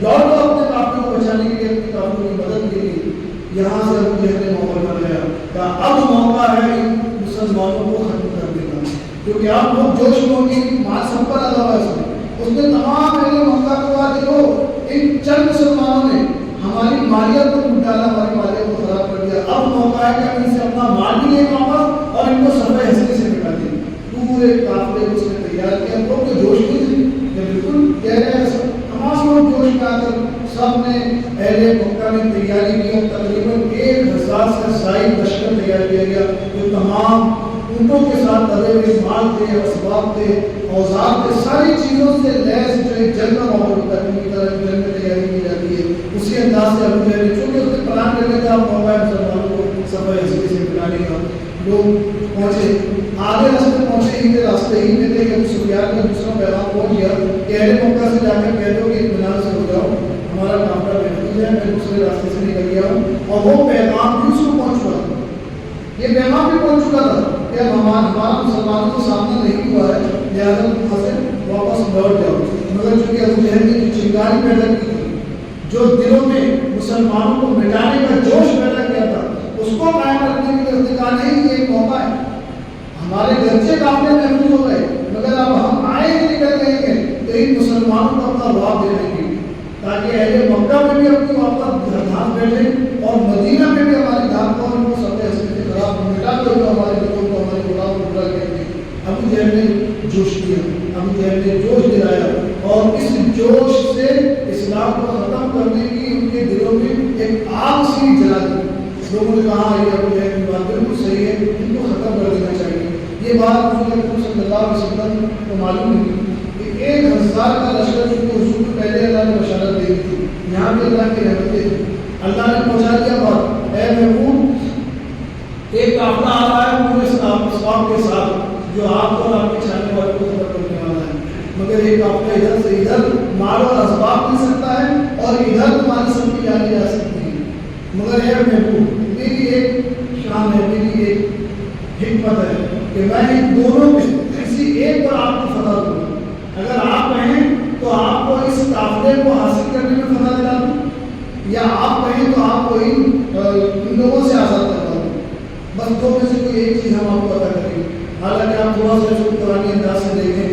لوٹو اپنے قافلے کو بچانے کے لیے، اپنے قافلوں کی مدد کے لیے۔ یہاں سے ابو جہل نے ماحول بنایا کہ اب موقع ہے ان مسلمانوں کو ختم کرنے کا، کیونکہ آپ لوگ جوش میں ہوں گے، مال سب پر لگا ہوا ہے۔ اس نے تمام اہل مکہ کو کہا دیکھو ان چند مسلمانوں نے ہماری مالیت کو لوٹ ڈالا، ہماری مالیت کو خراب کر دیا، اب موقع ہے کہ ہم ان سے اپنا مال بھی لیں واپس اور ان کو صفحہ ہستی سے مٹا دیں۔ پورے قافلے کو اس نے تیار کیا، لوگ تو جوش میں تھے، بالکل کہہ رہے ہیں سب، تمام لوگ جوش میں آ کر سب نے اہل مکہ میں تیاری کی، تقریباً 1000 سے زائد لشکر تیار کیا گیا، جو تمام اونٹوں کے ساتھ لدے ہوئے مال تھے، اسباب تھے، اوزار تھے، ساری چیزوں سے لیس جو ایک جنگ کا ماحول ہوتا ہے کی طرح جنگ میں تیاری کی جاتی ہے، اسی انداز سے ابو جہل چونکہ اس نے پلان کر لیا تھا موقع مسلمانوں کو صفحہ ہستی سے مٹانے کا۔ لوگ پہنچے، آگے راستے پہنچے ہی تھے، راستے ہی میں تھے کہ ابو سفیان کا دوسرا پیغام پہنچ گیا کہ اہل مکہ سے جا کر کہہ دو کہ اطمینان سے ہو جاؤ، ہمارا قافلہ محفوظ ہے، میں دوسرے راستے سے نکل گیا ہوں۔ اور وہ پیغام بھی اس کو پہنچ چکا تھا، یہ پیغام بھی پہنچ چکا تھا کہ ہمارا مسلمانوں کو سامنا نہیں ہوا ہے، لہٰذا وہاں سے واپس لوٹ جاؤ۔ مگر چونکہ ابو جہل نے جو چنگاری پیدا کی تھی، جو دلوں میں مسلمانوں کو مٹانے کا جوش پیدا کیا تھا، اس کو قائم رکھنے کے لیے اس نے کہا نہیں، یہ ایک موقع ہے، ہمارے گرچہ قافلے محفوظ ہو گئے مگر اب ہم آئے ہی نکل گئے گے تو ان مسلمانوں کو اپنا رعب دے دیں گے، تاکہ اہل مکہ میں بھی اپنی واپس دھاس بیٹھے اور مدینہ میں بھی ہماری دھاپ کو ان کو سب سے خراب مٹا دو، جو ہمارے لوگوں کو ہمارے غلام کو برا کہتے ہیں۔ ابو جہل نے جوش دیا، ابو جہل نے جوش دلایا اور اس جوش سے اسلام کو ختم کرنے کی ان کے دلوں میں ایک آگ سی جلا دی۔ لوگوں نے کہا یہ ابو جہل کی بات بالکل صحیح ہے، ان کو یہ بات حضور اکرم صلی اللہ علیہ وسلم کو معلوم ہوئی کہ 1000 کا لشکر جو حضور کو پہلے اللہ نے بشارت دے دی تھی، یہاں پہ اللہ کی رحمتیں تھی، اللہ نے پہنچا دیا بات، اے محمود ایک قافلہ آ رہا ہے پورے اسباب کے ساتھ جو آپ کو اور آپ کے چاہنے والوں کو خبر کرنے والا ہے، مگر ایک قافلہ ادھر سے ادھر مال اور اسباب مل سکتا ہے اور ادھر تمہاری سمجھی جانی جا سکتی ہے، مگر اے محمود میری ایک شان ہے، میری ایک حکمت ہے کہ میں ان دونوں میں کسی ایک پر آپ کو فتح دوں گا، اگر آپ کہیں تو آپ کو اس قافلے کو حاصل کرنے میں فتح دلا دوں، یا آپ کہیں تو آپ کو ان لوگوں سے آزاد کرتا ہوں، بس دو میں سے کوئی ایک چیز ہم آپ کو عطا کریں گے۔ حالانکہ آپ تھوڑا سا اس کو قرآنی انداز سے دیکھیں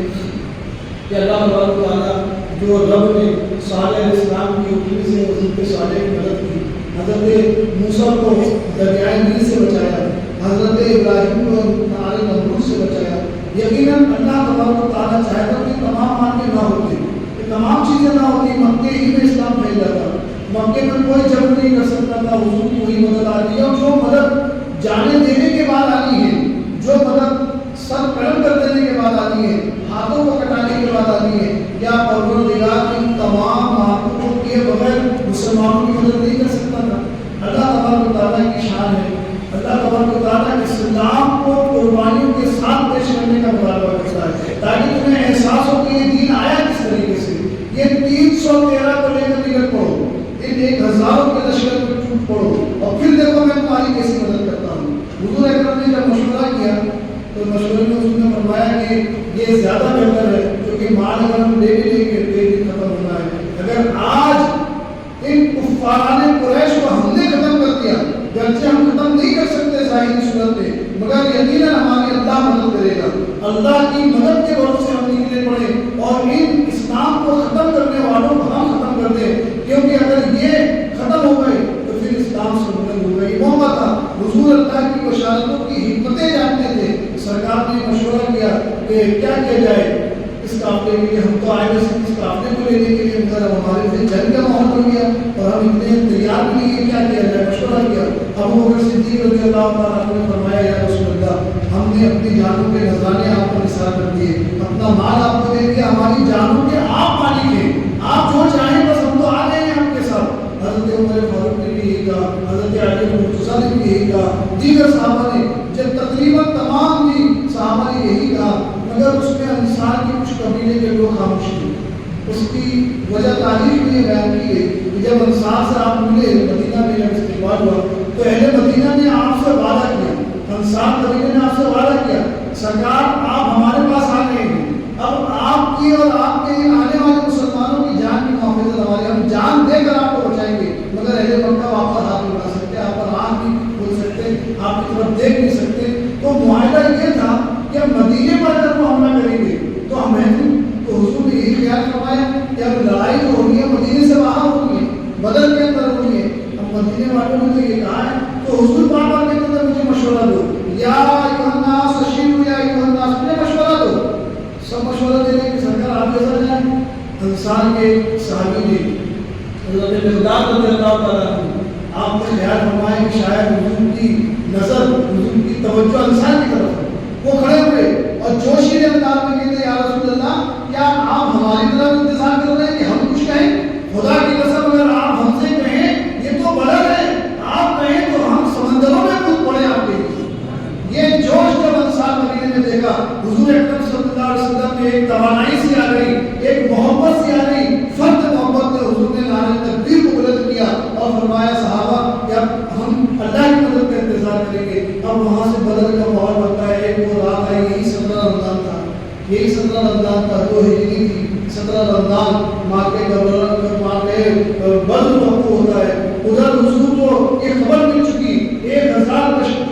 کہ اللہ تبارک و تعالیٰ جو رب نے صالح علیہ السلام کی حکم سے حضرت صالح کی مدد کی، حضرت موسیٰ کو دریائے نیل سے بچایا، حضرت ابراہیم کو نار نمرود سے بچایا، یقیناً اللہ تبارک و تعالیٰ چاہتا کہ تمام ماننے نہ ہوتے، کہ تمام چیزیں نہ ہوتی، مکے ہی میں اسلام پھیل جاتا، مکے میں کوئی جنگ نہیں کر سکتا تھا، حضور کی وہی مدد آ رہی ہے، اور جو مدد جانے دینے کے بعد آنی ہے، جو مدد سر قلم کر دینے کے بعد آنی ہے، ہاتھوں کو کٹانے کے بعد آنی ہے، کیا پروردگار ان تمام ہاتھوں کو کیے بغیر مسلمانوں کی مدد نہیں کر سکتا تھا؟ اللہ تبارک و تعالیٰ کی شان ہے، اللہ تبارک و تعالیٰ اسلام کو قربانیوں کے ساتھ پیش کرنے کا مطالبہ کرتا ہے، تاکہ تمہیں احساس ہو کہ یہ دین آیا کس طریقے سے۔ یہ 313 کو لے کر نکل پڑو، ان 1000 کے لشکر کو ٹوٹ پڑو، اور پھر دیکھو میں تمہاری کیسی مدد کرتا ہوں۔ حضور اکرم نے جب مشورہ کیا تو مشورے میں حضور نے فرمایا کہ یہ زیادہ بہتر ہے، کیونکہ مال اگر ہم لے بھی لیں گے تو ایک دن ختم ہونا ہے، اگر آج ان کفاران قریش کو ہم نے ختم کر دیا، گرچہ ہم ختم نہیں کر سکتے ظاہری صورت میں، مگر یقیناً ہماری اللہ مدد کرے گا، اللہ کی مدد کے بھروسے ہم نکلے پڑے اور ان اسلام کو ختم کرنے والوں کو ہم ختم کر دیں، کیونکہ اگر یہ ختم ہو گئے تو پھر اسلام سے بلند ہو گئی۔ موقع تھا، حضور اللہ کی بشارتوں کی حکمتیں جانتے تھے، سرکار نے مشورہ کیا کہ کیا کیا جائے اس قافلے کے لیے، ہم تو آئے تھے اس قافلے کو لینے کے لیے، مگر ہمارے سے جنگ کا ماحول ہو گیا اور ہم اتنے تیار بھی نہیں، کیا کیا جائے، مشورہ کیا۔ ابو بکر صدیق رضی اللہ تعالیٰ عنہ نے فرمایا یا رسول اللہ، ہم نے اپنی جانوں کے نذرانے آپ کو نثار کر دیے، اپنا مال آپ کو دے دیا، ہماری جانوں کے آپ مالک ہیں، آپ جو چاہیں بس ہم تو آ گئے ہیں آپ کے ساتھ۔ حضرت عمر فاروق نے بھی یہی کہا، حضرت علی مرتضیٰ نے بھی یہی کہا، دیگر صحابہ نے، جب تقریباً تمام بھی صحابہ نے یہی کہا، مگر اس میں انصار کے کچھ قبیلے کے لوگ خاموش تھے۔ اس کی وجہ تاریخ میں یہ بیان کی ہے کہ جب انصار سے آپ ملے، مدینہ میں جب استقبال ہوا تو اہل مدینہ نے آپ سے وعدہ کیا، انصار قبیلے نے آپ سے وعدہ کیا، سرکار آپ ہمارے پاس آ گئے ہیں، اب آپ کی اور آپ کے آنے والے مسلمانوں کی جان کی محافظت ہماری، ہم جان دے کر آپ کو بچائیں گے، مگر اہل مکہ آپ پر ہاتھ نہیں اٹھا سکتے، آپ پر آنکھ نہیں کھول سکتے، آپ کی طرف دیکھ نہیں سکتے۔ تو معاہدہ یہ تھا کہ مدینے پر اگر وہ حملہ کریں گے تو ہمیں، تو حضور نے یہی خیال فرمایا کہ اب لڑائی جو ہونی ہے مدینے سے باہر ہونی ہے، بدر کے اندر ہونی ہے۔ اب مدینے والوں نے تو یہ کہا ہے، تو حضور بار بار کہتے تھے مجھے مشورہ دو، یا ایھا الناس اشیروا یا ایھا الناس، مجھے مشورہ دو، سب مشورہ دے دیں کہ سرکار آپ جیسا جائیں۔ انصار کے صحابی نے حضرت مقداد رضی اللہ تعالیٰ عنہ، آپ نے خیال فرمایا کہ شاید حضور کی نظر، حضور کی توجہ انصار کی طرف ہے، وہ کھڑے ہوئے اور جوشیلے انداز میں کہتے یا رسول اللہ، کیا آپ ہماری طرف انتظار کر رہے ہیں کہ ہم کچھ کہیں؟ خدا کی قسم اگر آپ ہم سے کہیں یہ تو بلد ہے، آپ کہیں تو ہم سمندروں میں کود پڑے آپ کے لیے۔ یہ جوش جب انصار مدینے میں دیکھا، حضور اکرم صلی اللہ علیہ وسلم میں ایک توانائی سی آ گئی، ایک محبت سی آ گئی، فرد محبت نے حضور نے نعرہ تکبیر کو بلند کیا اور فرمایا صحابہ کہ اب ہم اللہ کی مدد کا انتظار کریں گے۔ اب وہاں سے بدر کا ماحول بنتا ہے، ایک وہ رات آئی، یہی 17 رمضان تھا، یہی 17 رمضان تھا، 2 ہجری تھی، 17 رمضان ماں کے بدر وقوع ہوتا ہے۔ ادھر حضور کو یہ خبر مل چکی 1000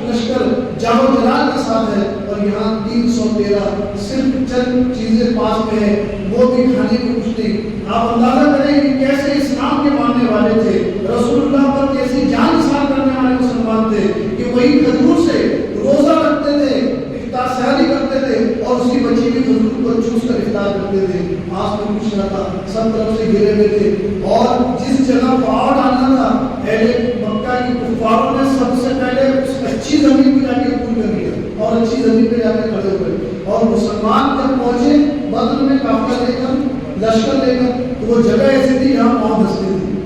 لشکر جاہ و جلال کے ساتھ ہے، اور یہاں 313 صرف چند چیزیں پاس میں ہیں، وہ بھی کھانے کو کچھ نہیں۔ آپ اندازہ کریں کہ کیسے اسلام کے ماننے والے تھے، رسول اللہ پر کیسی جان نثار کرنے والے مسلمان تھے کہ وہی کھجور سے روزہ رکھتے تھے، افطار سحری کرتے تھے، اور اسی بچی کی کھجور کو چوس کر افطار کرتے تھے۔ آس میں کچھ نہ تھا، سب طرف سے گھرے ہوئے تھے، اور جس جگہ پہاڑ ڈالنا تھا اہل مکہ کی کفاروں نے سب سے پہلے اس اچھی زمین کو جا کے پور کر لیا اور کچی زمین پہ جا کے کھڑے ہوئے، اور مسلمان جب پہنچے بدر میں قافلہ لے کر، لشکر لے کر، تو وہ جگہ ایسی تھی جہاں پاؤں دھستے تھے،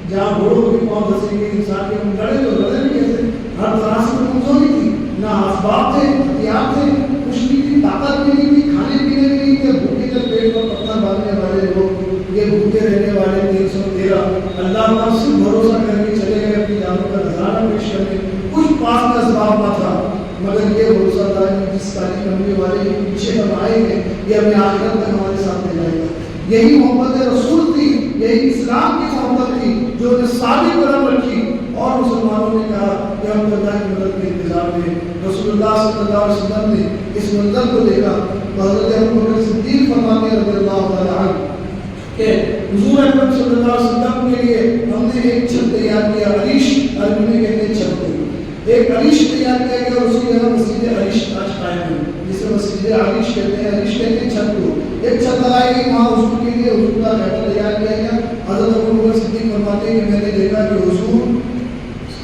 جہاں گھوڑوں کی پاؤں دھسیں گے، انسان کے ہم لڑے تو لڑے بھی کیسے، ہر طرح سے کمزوری تھی، نہ اسباب تھے، ہتھیار تھے، کچھ نہیں تھی، طاقت بھی نہیں تھی، کھانے پینے بھی نہیں تھے، بھوکے تھے، پیٹ پر پتھر باندھنے والے لوگ، یہ بھوکے رہنے والے 313 اللہ پر صرف بھروسہ کر کے چلے گئے اپنی جانوں کا نذرانہ پیش کرنے، کچھ پاس کا اسباب نہ تھا، مگر یہ بھروسہ تھا کہ جس کالی کمری والے کے پیچھے ہم آئیں گے یہ ہمیں آخرت تک ہمارے ساتھ لے جائے گا۔ یہی محبت رسول تھی، یہی اسلام کی محبت تھی جو نے ثابت قدم رکھی، اور مسلمانوں نے کہا کہ ہم اللہ کی مدد کے انتظار میں۔ رسول اللہ صلی اللہ علیہ وسلم نے اس منظر کو دیکھا تو حضرت ابوبکر صدیق فرماتے ہیں رضی اللہ تعالیٰ عنہ کہ حضور اکرم صلی اللہ علیہ وسلم کے لیے ہم نے ایک چھت تیار کیا، عریش، عربی میں کہتے ہیں چھت کو، ایک عریش تیار کیا گیا، اور اس کی جگہ مسجد عریش آج قائم ہے، جسے مسجد عریش کہتے ہیں، عریش کہتے ہیں چھت کو، ایک چھت لگائی گئی وہاں حضور کے لیے، حضور کا بیٹا تیار کیا گیا۔ حضرت ابوبکر صدیق فرماتے ہیں کہ میں نے دیکھا کہ حضور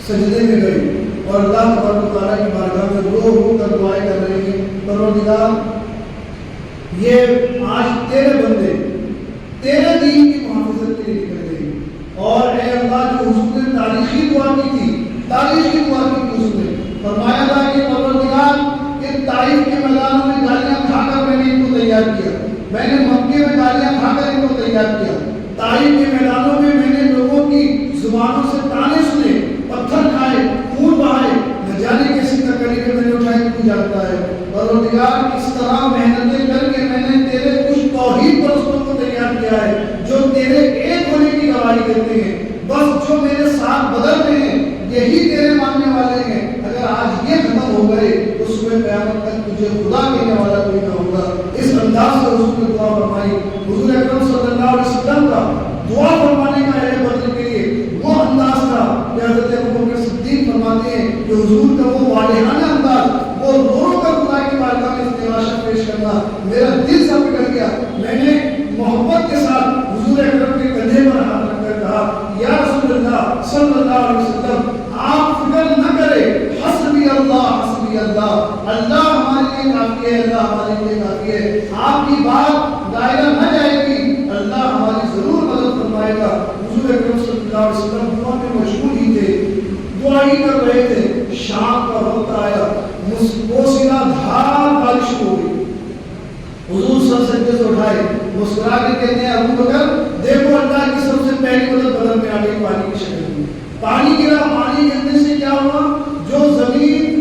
سجدے میں گئے اور اللہ تبارک و تعالیٰ کی بارگاہ میں رو رو کر دعائیں کر رہے ہیں، پروردگار یہ آج تیرے بندے تیرے دین کی محافظت کے لیے نکل گئے، اور اے اللہ جو حضور نے تاریخی دعا کی تھی، تاریخی دعا کی تھی، حضور نے فرمایا تھا کہ پروردگار کہ طائف کے میدانوں میں گالیاں کھا کر میں نے ان کو تیار کیا، میں نے مکے میں گالیاں کھا کر ان کو تیار کیا، طائف کے میدانوں میں میں نے لوگوں کی زبانوں سے تانے سنے، پتھر کھائے، خون بہائے، نہ جانے کیسی تکلیفیں میں نے اٹھائی، تو جانتا ہے پروردگار اس طرح محنتیں کر کے میں نے تیرے کچھ توحید پرستوں کو تیار کیا ہے جو تیرے ایک ہونے کی گواہی دیتے ہیں، بس جو میرے ساتھ بدل میں ہیں یہی تیرے ماننے والے ہیں، اگر آج یہ ختم ہو گئے تو صبح قیامت تک تجھے خدا کہنے والا کوئی نہ ہوگا۔ اس انداز سے حضور نے دعا فرمائی۔ حضور اکرم صلی اللہ علیہ وسلم کا دعا فرمانے کا اہل بدر کے لیے وہ انداز تھا کہ حضرت ابوبکر صدیق فرماتے ہیں کہ حضور کا وہ والہانہ انداز، وہ رو رو کر خدا کی بارگاہ میں استغاثہ پیش کرنا، میرا دل سب پگھل گیا۔ میں نے محبت کے ساتھ حضور اکرم کے کندھے پر ہاتھ رکھ کر کہا یا رسول اللہ صلی اللہ علیہ وسلم آپ فکر نہ کریں، حسبی اللہ حسبی اللہ، اللہ ہمارے لیے کافی ہے، اللہ ہمارے لیے کافی ہے، آپ کی بات دائرہ نہ جائے گی، اللہ ہماری ضرور مدد فرمائے گا۔ حضور اکرم صلی اللہ علیہ وسلم دعا میں مشغول ہی تھے، دعا ہی کر رہے تھے، شام کا وقت آیا، موسیقا دھار بارش ہو گئی، حضور سر سجدے سے اٹھائے، مسکرا کے کہتے ہیں ابوبکر دیکھو اللہ کی سب سے پہلی مدد بدر میں آ گئی پانی کی شکل میں، پانی گرا، پانی گرنے سے کیا ہوا، جو زمین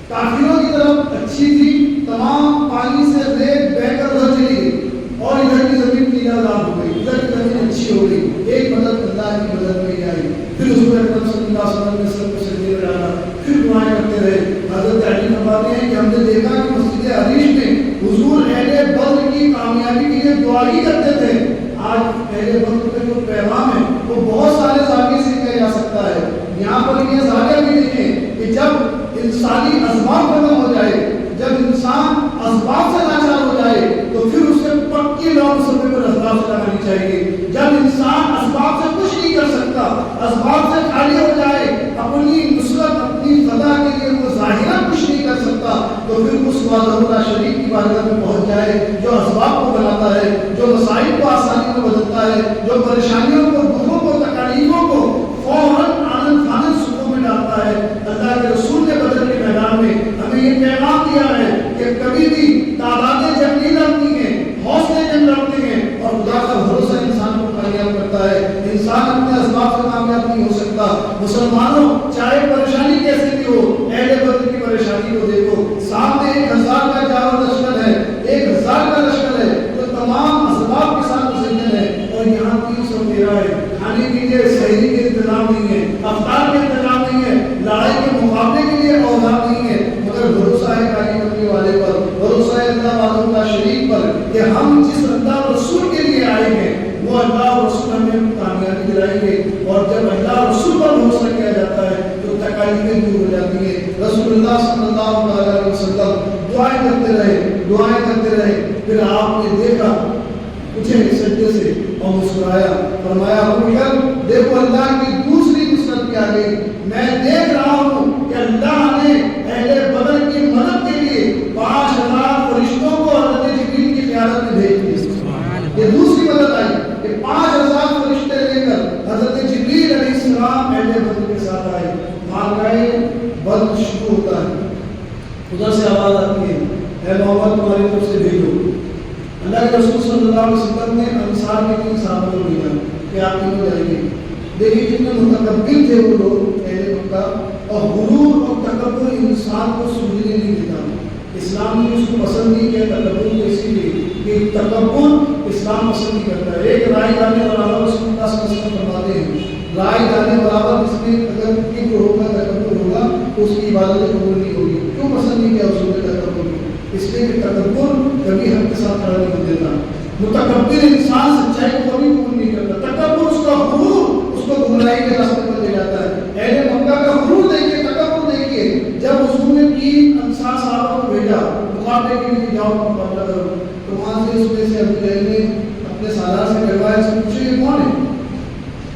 کافروں کی طرف اچھی تھی تمام پانی سے ریت بہ کر ادھر چلی گئی، اور ادھر کی زمین نیلازار ہو گئی، ادھر کی زمین اچھی ہو گئی، ایک مدد اللہ کی مدد میں ہی آئی۔ پھر حضور اکرم صلی اللہ علیہ وسلم نے سب کو سجدے میں ڈالا، پھر دعائیں کرتے رہے۔ حضرت علی فرماتے ہیں کہ ہم نے دیکھا کہ مسجد عریش میں حضور اہل بدر کی کامیابی کے لیے دعا ہی کرتے تھے۔ آج اہل بدر کا جو پیغام ہے وہ بہت سارے زاویے سے کیا جا سکتا ہے، یہاں پر یہ زاویہ بھی دیکھیں کہ جب انسانی اسباب ختم ہو جائے، جب انسان اسباب سے لاچار ہو جائے تو پھر اسے پکی لو مسلمے پر اسباب سے لگانی چاہیے۔ جب انسان اسباب سے کچھ نہیں کر سکتا، اسباب سے خالی ہو جائے، اپنی نصرت اپنی فتح کے لیے وہ ظاہرہ کچھ نہیں کر سکتا، تو پھر اس وحدہ شریف کی بارگاہ میں پہنچ جائے جو اسباب کو بناتا ہے، جو مسائل کو آسانی میں بدلتا ہے، جو پریشانیوں کو، دکھوں کو، تکالیفوں کو فوراً آنند فانند سکون میں ڈالتا ہے۔ اللہ کے رسول نے بدر کے میدان میں ہمیں یہ پیغام دیا ہے کہ کبھی بھی تعدادیں جنگ نہیں لڑتی ہیں، حوصلے جنگ لڑتے ہیں، اور خدا کا بھروسہ انسان کو کامیاب کرتا ہے۔ انسان اپنے اسباب سے کامیاب نہیں ہو سکتا۔ مسلمانوں چاہے پریشانی کیسے بھی ہو، اہل بدر کی پریشانی کو دیکھو، سامنے 1000 کا جاور لشکر ہے، 1000 کا لشکر ہے جو تمام اسباب کے ساتھ مسجد ہے، اور یہاں 313 ہے، کھانے کے لیے سحری کے انتظام نہیں ہے، افطار کے انتظام نہیں ہے، لڑائی کے مقابلے کے لیے اوزار نہیں ہے، مگر بھروسہ ہے کالی کرنے والے پر، بھروسہ ہے اللہ وحدہ شریف پر کہ ہم جس اللہ رسول کے لیے آئے ہیں وہ اللہ رسول ہمیں کامیابی دلائیں گے، اور جب اللہ رسول پر بھروسہ کیا جاتا ہے تو تکالیفیں دور ہو جاتی ہیں۔ رسول اللہ صلی اللہ علیہ وسلم دعائیں کرتے رہے، دعائیں کرتے رہے، پھر آپ نے دیکھا اٹھے سجدے سے اور مسکرایا، فرمایا ابوبکر دیکھو اللہ کی دوسری نصرت بھی آ گئی، میں دیکھ رہا ہوں کہ اللہ نے اہل بدر کی مدد کے لیے وقت شروع ہوتا ہے، ادھر سے آواز آتی ہے اے محمد تمہاری طرف سے بھیجو۔ اللہ کے رسول صلی اللہ علیہ وسلم نے انصار کے 3 صحابہ کو بھیجا کہ آپ کیوں جائیں گے۔ دیکھیے کتنے متکبر تھے وہ لوگ اہل مکہ، اور غرور اور تکبر انسان کو سوجنے نہیں دیتا۔ اسلام نے اس کو پسند نہیں کیا تکبر کو، اسی لیے کہ تکبر اسلام پسند نہیں کرتا ہے۔ ایک رائے دانے برابر رسول اللہ صلی اللہ علیہ وسلم فرماتے ہیں، رائے دانے برابر اس میں اگر کبر ہوگا تکبر ہوگا تو اس کی عبادت قبول نہیں ہوگی۔ کیوں پسند نہیں کیا اس نے تکبر کو؟ اس لیے کہ تکبر کبھی حق کے ساتھ کھڑا نہیں ہو دیتا۔ متکبر انسان سچائی کو کبھی قبول نہیں کرتا۔ تکبر اس کا غرور اس کو گمراہی کے راستے پر لے جاتا ہے۔ اہل مکہ کا غرور دیکھیے، تکبر دیکھیے، جب حضور نے 3 انصار صحابہ کو بھیجا مقابلے کے لیے جاؤ مقابلہ کرو، تو وہاں سے اس میں سے ابو جہل نے اپنے سالار سے کروایا، سے پوچھے یہ کون ہے؟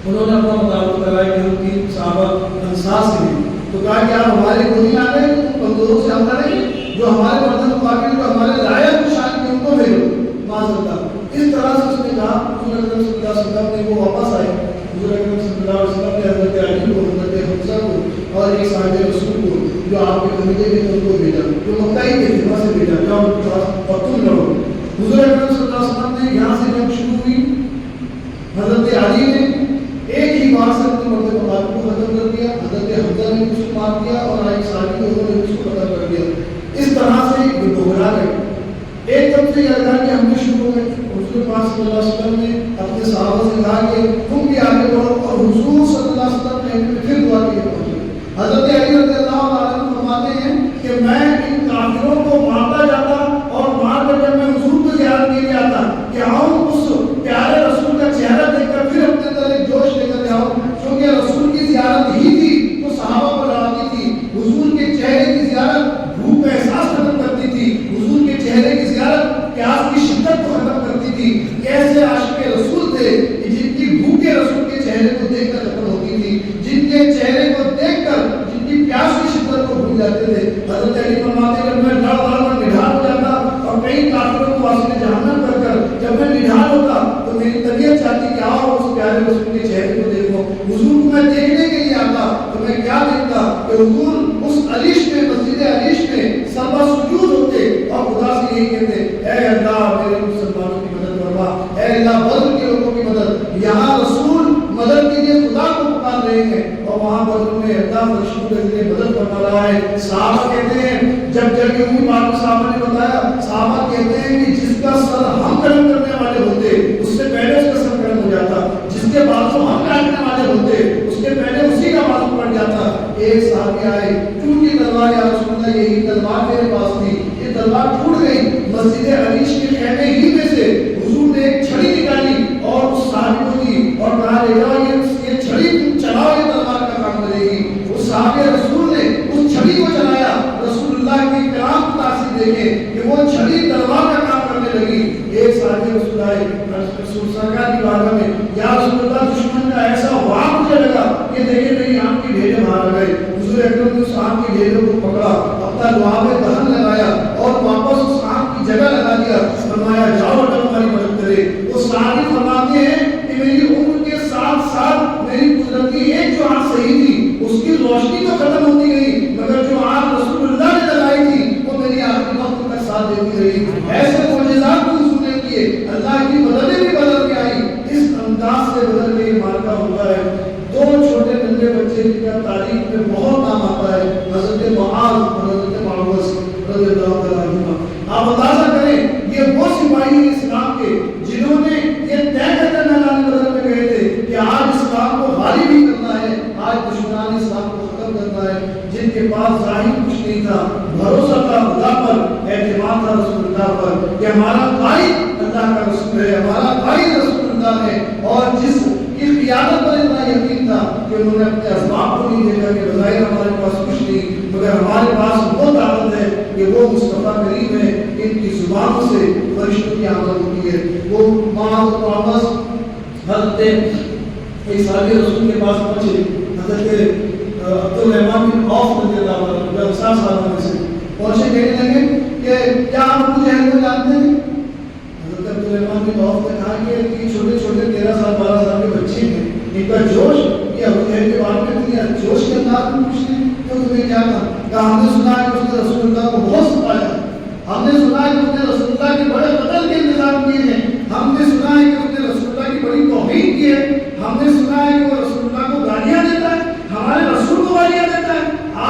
انہوں نے اپنا مطابق کرایا کہ ہم 3 صحابہ انصار سے ہیں۔ تو کہا کہ آپ ہمارے کو نہیں آ گئے، کمزوروں سے ہم لڑیں گے، جو ہمارے مردوں مقابل جو ہمارے لائق کو شان کے ان کو بھیجو معذرتا۔ اس طرح سے اس نے کہا، حضور اکرم صلی اللہ علیہ وسلم نے وہ واپس آئے۔ حضور اکرم صلی اللہ علیہ وسلم نے حضرت علی کو، حضرت حمزہ کو اور ایک صاحب رسول کو جو آپ کے خلیفے کے ان کو بھیجا، جو مکہ ہی کے خلیفہ سے بھیجا، جاؤ ان کے پاس اور تم لڑو۔ حضور اکرم صلی اللہ علیہ وسلم نے یہاں سے جنگ شروع ہوئی، حضرت علی نے ایک ہی بار سے اپنے مرد مقابل کو ختم کر دیا، حضرت حمزہ نے اس کو مار دیا اور ایک صحابی کو انہوں نے اس کو ختم کر دیا۔ اس طرح سے یہ دوہرا گئے۔ ایک طرف سے یہ لگا کہ ہم نے شروع ہو گئے، حضور پاک صلی اللہ علیہ وسلم نے اپنے صحابہ سے کہا کہ تم بھی آگے بڑھو، اور حضور صلی اللہ علیہ وسلم نے پھر دعا کے لیے پہنچے۔ حضرت علی رضی اللہ عنہ فرماتے ہیں کہ میں ان کافروں کو مارتا جاتا اور مار کر جب میں حضور کو زیارت کے لیے آتا کہ آؤں اس پیارے رسول کا چہرہ دیکھ کر پھر اپنے اندر ایک جوش لے کر جاؤں، کیونکہ رسول کی زیارت ہی تھی تو صحابہ کو لڑاتی تھی، حضور کے چہرے کی زیارت بھوک کا احساس ختم کرتی تھی، حضور کے چہرے کی زیارت پیاس کی شدت کو ختم کرتی تھی۔ ایسے عاشق رسول تھے کہ جن کی بھوکے رسول کے چہرے کو دیکھ کر ختم ہوتی تھی، جن کے چہرے کو دیکھ کر جن کی پیاس کی شدت کو بھول جاتے تھے۔ حضرت علی فرماتے ہیں کہ میں لڑ کر نڈھال ہو جاتا اور کئی کافروں کو واسطے جہنم کر جب میں نڈھال ہوتا تو میری طبیعت چاہتی کہ آؤ اس پیارے رسول کے چہرے کو دیکھو۔ حضور کو میں دیکھنے کے لیے آتا تو میں کیا دیکھتا کہ حضور اس علیش میں، مسجد علیش میں سربا سجود ہوتے اور خدا سے یہی کہتے اے اللہ میرے مسلمانوں کی مدد فرما، اے اللہ بدر کے لوگوں کی مدد۔ یہاں رسول مدد کے لیے خدا کو پکار رہے ہیں اور وہاں بدر میں اللہ فرشتوں کے ذریعے مدد فرما رہا ہے۔ صحابہ کہتے ہیں جب جنگ ہوئی، بات صحابہ نے بتایا، صحابہ کہتے ہیں کہ جس کا سر ہم قلم کرنے والے ہوتے اس سے پہلے اس کا سر قلم ہو جاتا، جس کے بازو ہم کاٹنے والے ہوتے اس کے پہلے اسی کا بازو پڑ جاتا۔ ایک صحابی آئے، ٹوٹی تلوار یا رسول اللہ، یہی تلوار میرے پاس تھی، یہ تلوار ٹوٹ گئی۔ مسجد علیش کے خیمے ہی میں سے حضور نے ایک چھڑی نکالی اور اس صحابی کو دی اور کہا لے جاؤ یہ چھڑی تم چلاؤ، یہ تلوار کا کام کرے گی۔ اس صحابی رسول نے اس چھڑی کو چلایا، رسول اللہ کی کرام کی تاثیر دیکھیں کہ وہ چھڑی تلوار کا کام کرنے لگی۔ ایک صحابی رسول آئے رسول سرکار کی بارگاہ میں، یا رسول اللہ دشمن کا ایسا وار مجھے لگا کہ دیکھیں میری آنکھ کی ڈھیریں باہر آ گئے۔ حضور اکرم نے اس آنکھ کی ڈھیروں کو پکڑا، اپنا لعاب دہن لگایا اور واپس اس آنکھ کی جگہ لگا دیا، فرمایا جاؤ اللہ تمہاری مدد کرے۔ وہ صحابی فرماتے ہیں کہ میری عمر کے ساتھ ساتھ میری قدرتی ایک جو آنکھ صحیح تھی اس کی روشنی تو ختم ہوتی گئی، مگر جو آنکھ رسول اللہ نے لگائی تھی وہ میری آخری وقت کا ساتھ دیتی رہی۔ ایسے معجزات کو حضور نے کیے، اللہ کی مددیں بھی بدل کے آئی۔ اس انداز سے بدل کے مارکا ہوتا ہے۔ 2 چھوٹے ننھے بچے جن کا تاریخ میں بہت نام آتا ہے، حضرت معاذ اور حضرت معوذ رضی اللہ تعالیٰ عنہ۔ آپ اندازہ کریں یہ وہ سپاہی ہیں اسلام کے جنہوں نے یہ طے کر کے میدان بدر میں گئے تھے کہ آج اسلام کو غالب ہی کرنا ہے، آج دشمنان اسلام کو ختم کرنا ہے، جن کے پاس ظاہر کچھ نہیں تھا، بھروسہ تھا خدا پر، اعتماد تھا رسول اللہ پر کہ ہمارا قائد اللہ کا رسول ہے، ہمارا قائد رسول اللہ ہے، اور جس کی قیادت پر اتنا یقین تھا کہ انہوں نے اپنے اسباب کو نہیں دیکھا کہ بظاہر ہمارے پاس کچھ نہیں، مگر ہمارے پاس وہ طاقت ہے کہ وہ مصطفیٰ کریم ہے، ان کی زبانوں سے فرشتوں کی آمد ہوتی ہے۔ وہ معاذ و معوذ حضرت ایک صحابی رسول کے پاس پہنچے، حضرت عبدالرحمن بن عوف رضی اللہ عنہ انصار صحابہ میں سے پہنچے، کہنے لگے کہ کیا آپ ابو جہل کو جانتے ہیں؟ حضرت عبدالرحمن بن عوف نے کہا کہ یہ چھوٹے چھوٹے 13 سال 12 سال کے بچے ہیں، ان کا جوش یہ ابو جہل کے بارے میں اتنی جوش کے انداز میں پوچھتے ہیں تو تمہیں کیا کہا؟ کہ ہم نے سنا ہے کہ اس نے رسول اللہ کو بہت ستایا، ہم نے سنا ہے کہ اس نے رسول اللہ کے بڑے قتل کے انتظام کیے ہیں، ہم نے سنا ہے کہ اس نے رسول اللہ کی بڑی توہین کی ہے، ہم نے سنا ہے کہ وہ رسول اللہ کو گالیاں دیتا ہے، ہمارے رسول کو گالیاں دیتا ہے۔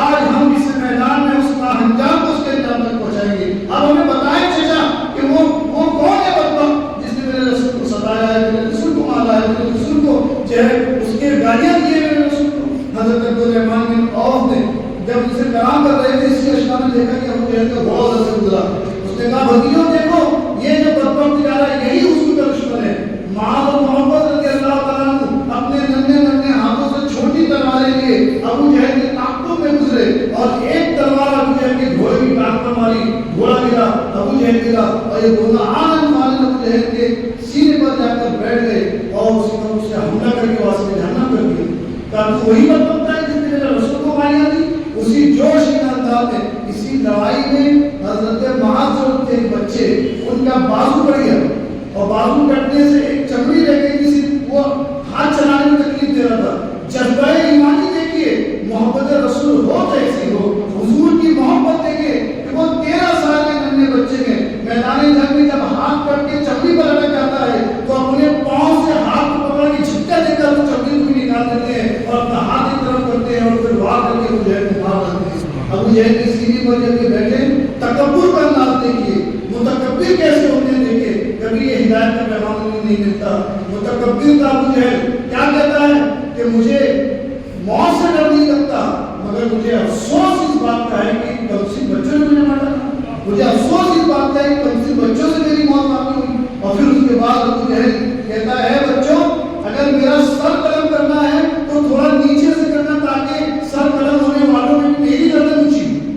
آج ہم اس میدان میں اس کا انجام کو اس کے انجام تک پہنچائیں گے۔ اب ہمیں بتائیں چچا کہ وہ کون ہے بدبخت جس نے میرے رسول کو ستایا ہے، میرے رسول کو مارا ہے، میرے رسول کو جو ہے اس کے گالیاں دیے میرے رسول کو۔ حضرت عبدالرحمن بن عوف نے جب ان سے کلام کر رہے تھے اسی اشنا میں دیکھا کہ ابو جہل کا بہت اثر گزرا، اس نے کہا بھتیجوں دیکھو یہ جو بدبخت جا رہا ہے یہی حضور کا دشمن ہے۔ معاذ و محمد رضی اللہ تعالیٰ عنہ اپنے ننھے ہاتھوں سے چھوٹی تلواریں لیے ابو جہل کے ٹانکوں میں گزرے اور ایک تلوار ابو جہل کے گھوڑے کی ٹانک پر ماری، گھوڑا گرا، ابو جہل گرا، اور یہ دونوں آنن مارن ابو جہل کے سینے پر جا کر بیٹھ گئے اور اسی پر اس سے حملہ کر کے واسطے جہنم کر دیا۔ کہا تو وہی بدبخت ہے جس نے میرے رسول کو گالیاں دی؟ اسی جوش کے انداز میں اسی لڑائی میں حضرت معاذ جو تھے بچے ان کا بازو کٹ گیا اور بازو کٹنے سے ایک چمڑی رہ گئی جس وہ ہاتھ چلانے میں تکلیف دے رہا تھا۔ جذبہ ایمانی دیکھیے، محبت رسول ہو کیسی ہو، حضور کی محبت دیکھیے کہ وہ 13 سال کے ننھے بچے میں میدان جنگ میں جب ہاتھ کٹ کے چمڑی پر لٹک جاتا ہے تو اپنے پاؤں سے ہاتھ کو پکڑ کے جھٹکا دے کر اس چمڑی کو بھی نکال دیتے ہیں اور اپنا ہاتھ ایک طرف کرتے ہیں اور پھر وار کر کے ابو جہل کو مار دیتے ہیں۔ ابو جہل کی سینے پر جب یہ بیٹھے تکبر کا انداز دیکھیے، متکبر کیسے ہوتے ہیں دیکھیے، کبھی یہ ہدایت کا پیغام نہیں ملتا۔ متکبر کا ابو جہل کیا کہتا ہے کہ مجھے موت سے ڈر نہیں لگتا مگر مجھے افسوس اس بات کا ہے کہ کمسن بچوں نے مجھے مارا تھا، مجھے افسوس اس بات کا ہے کہ کمسن بچوں سے میری موت واقع ہوئی۔ اور پھر اس کے بعد ابو جہل کہتا ہے بچوں اگر میرا سر قلم کرنا ہے تو تھوڑا نیچے سے کرنا تاکہ سر قلم ہونے والوں میں میری گردن اونچی ہو۔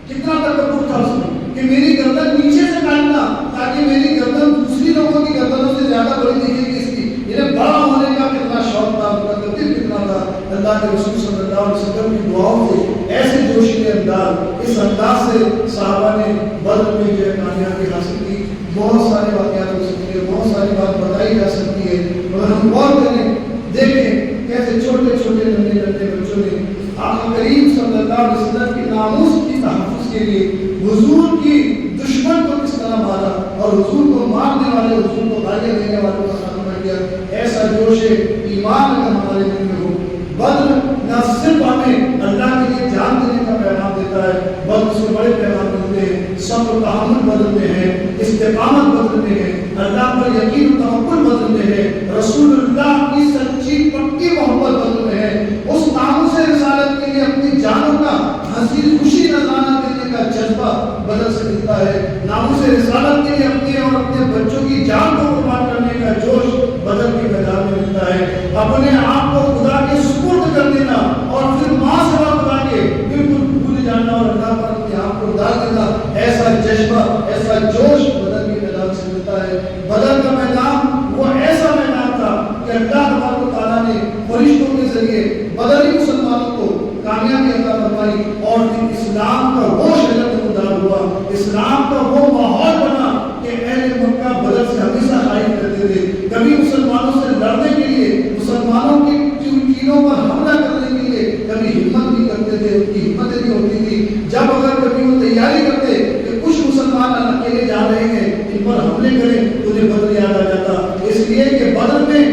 کتنا تکبر تھا اس میں کہ میری گردن نیچے سے کاٹنا تاکہ میری گردن دوسری لوگوں کی گردنوں سے زیادہ بڑی دکھے گی۔ اس کی انہیں بڑا ہونے کا کتنا شوق تھا، متکبر کتنا تھا۔ اللہ کے رسول صلی اللہ علیہ وسلم کی دعاؤں سے ایسے جوشیلے انداز، اس انداز سے صحابہ نے بدر میں جو ہے کامیابی حاصل کی۔ بہت سارے واقعات ہو سکتے ہیں، بہت ساری بات بتائی جا سکتی ہے، مگر ہم غور کریں دیکھیں کیسے چھوٹے چھوٹے ننھے بچوں نے آقا کریم صلی اللہ علیہ وسلم کی ناموس کی تحفظ کے لیے حضور کی دشمن کو کس طرح مارا اور حضور کو مارنے والے، حضور کو گالیاں دینے والوں کا خاتمہ کیا۔ ایسا جوش ایمان اگر ہمارے دل میں ہو، بدر نہ صرف ہمیں اللہ کے لیے جان دینے کا پیغام دیتا ہے بلکہ اس سے بڑے پیغام ملتے ہیں۔ صبر و تحمل بدر میں ہے، استقامت بدر میں ہے، اللہ پر یقین و توکل بدر میں ہے، رسول اللہ کی سچی پکی محبت بدر میں ہے۔ اس ناموس رسالت کے لیے اپنی جانوں کا ہنسی خوشی نذرانہ دینے کا جذبہ بدر سے ملتا ہے۔ ناموس رسالت کے لیے اپنے اور اپنے بچوں کی جان کو قربان کرنے کا جوش بدر کے میدان میں ملتا ہے۔ اپنے آپ کو خدا کے سپرد کر دینا اور پھر ماں سوا خدا کے بالکل بھول جانا اور اللہ پر اپنے آپ کو ڈال دینا، ایسا جذبہ، ایسا جوش بدر کے میدان سے ملتا ہے۔ بدر کا میدان وہ ایسا میدان تھا کہ اللہ تبارک و تعالیٰ نے فرشتوں کے ذریعے بدری مسلمانوں کو کامیابی عطا فرمائی اور اسلام کا وہ شجر نمودار ہوا، اسلام کا وہ ماحول بنا کہ اہل مکہ بدر سے ہمیشہ خائف کرتے تھے۔ کبھی مسلمانوں سے لڑنے کے لیے، مسلمانوں کی چینوں پر حملہ کرنے کے لیے کبھی ہمت نہیں کرتے تھے، ان کی ہمتیں نہیں ہوتی تھی۔ جب اگر کبھی وہ تیاری کرتے کہ کچھ مسلمان اکیلے جا رہے ہیں ان پر حملے کریں تو انہیں بدر یاد آ جاتا، اس لیے کہ بدر میں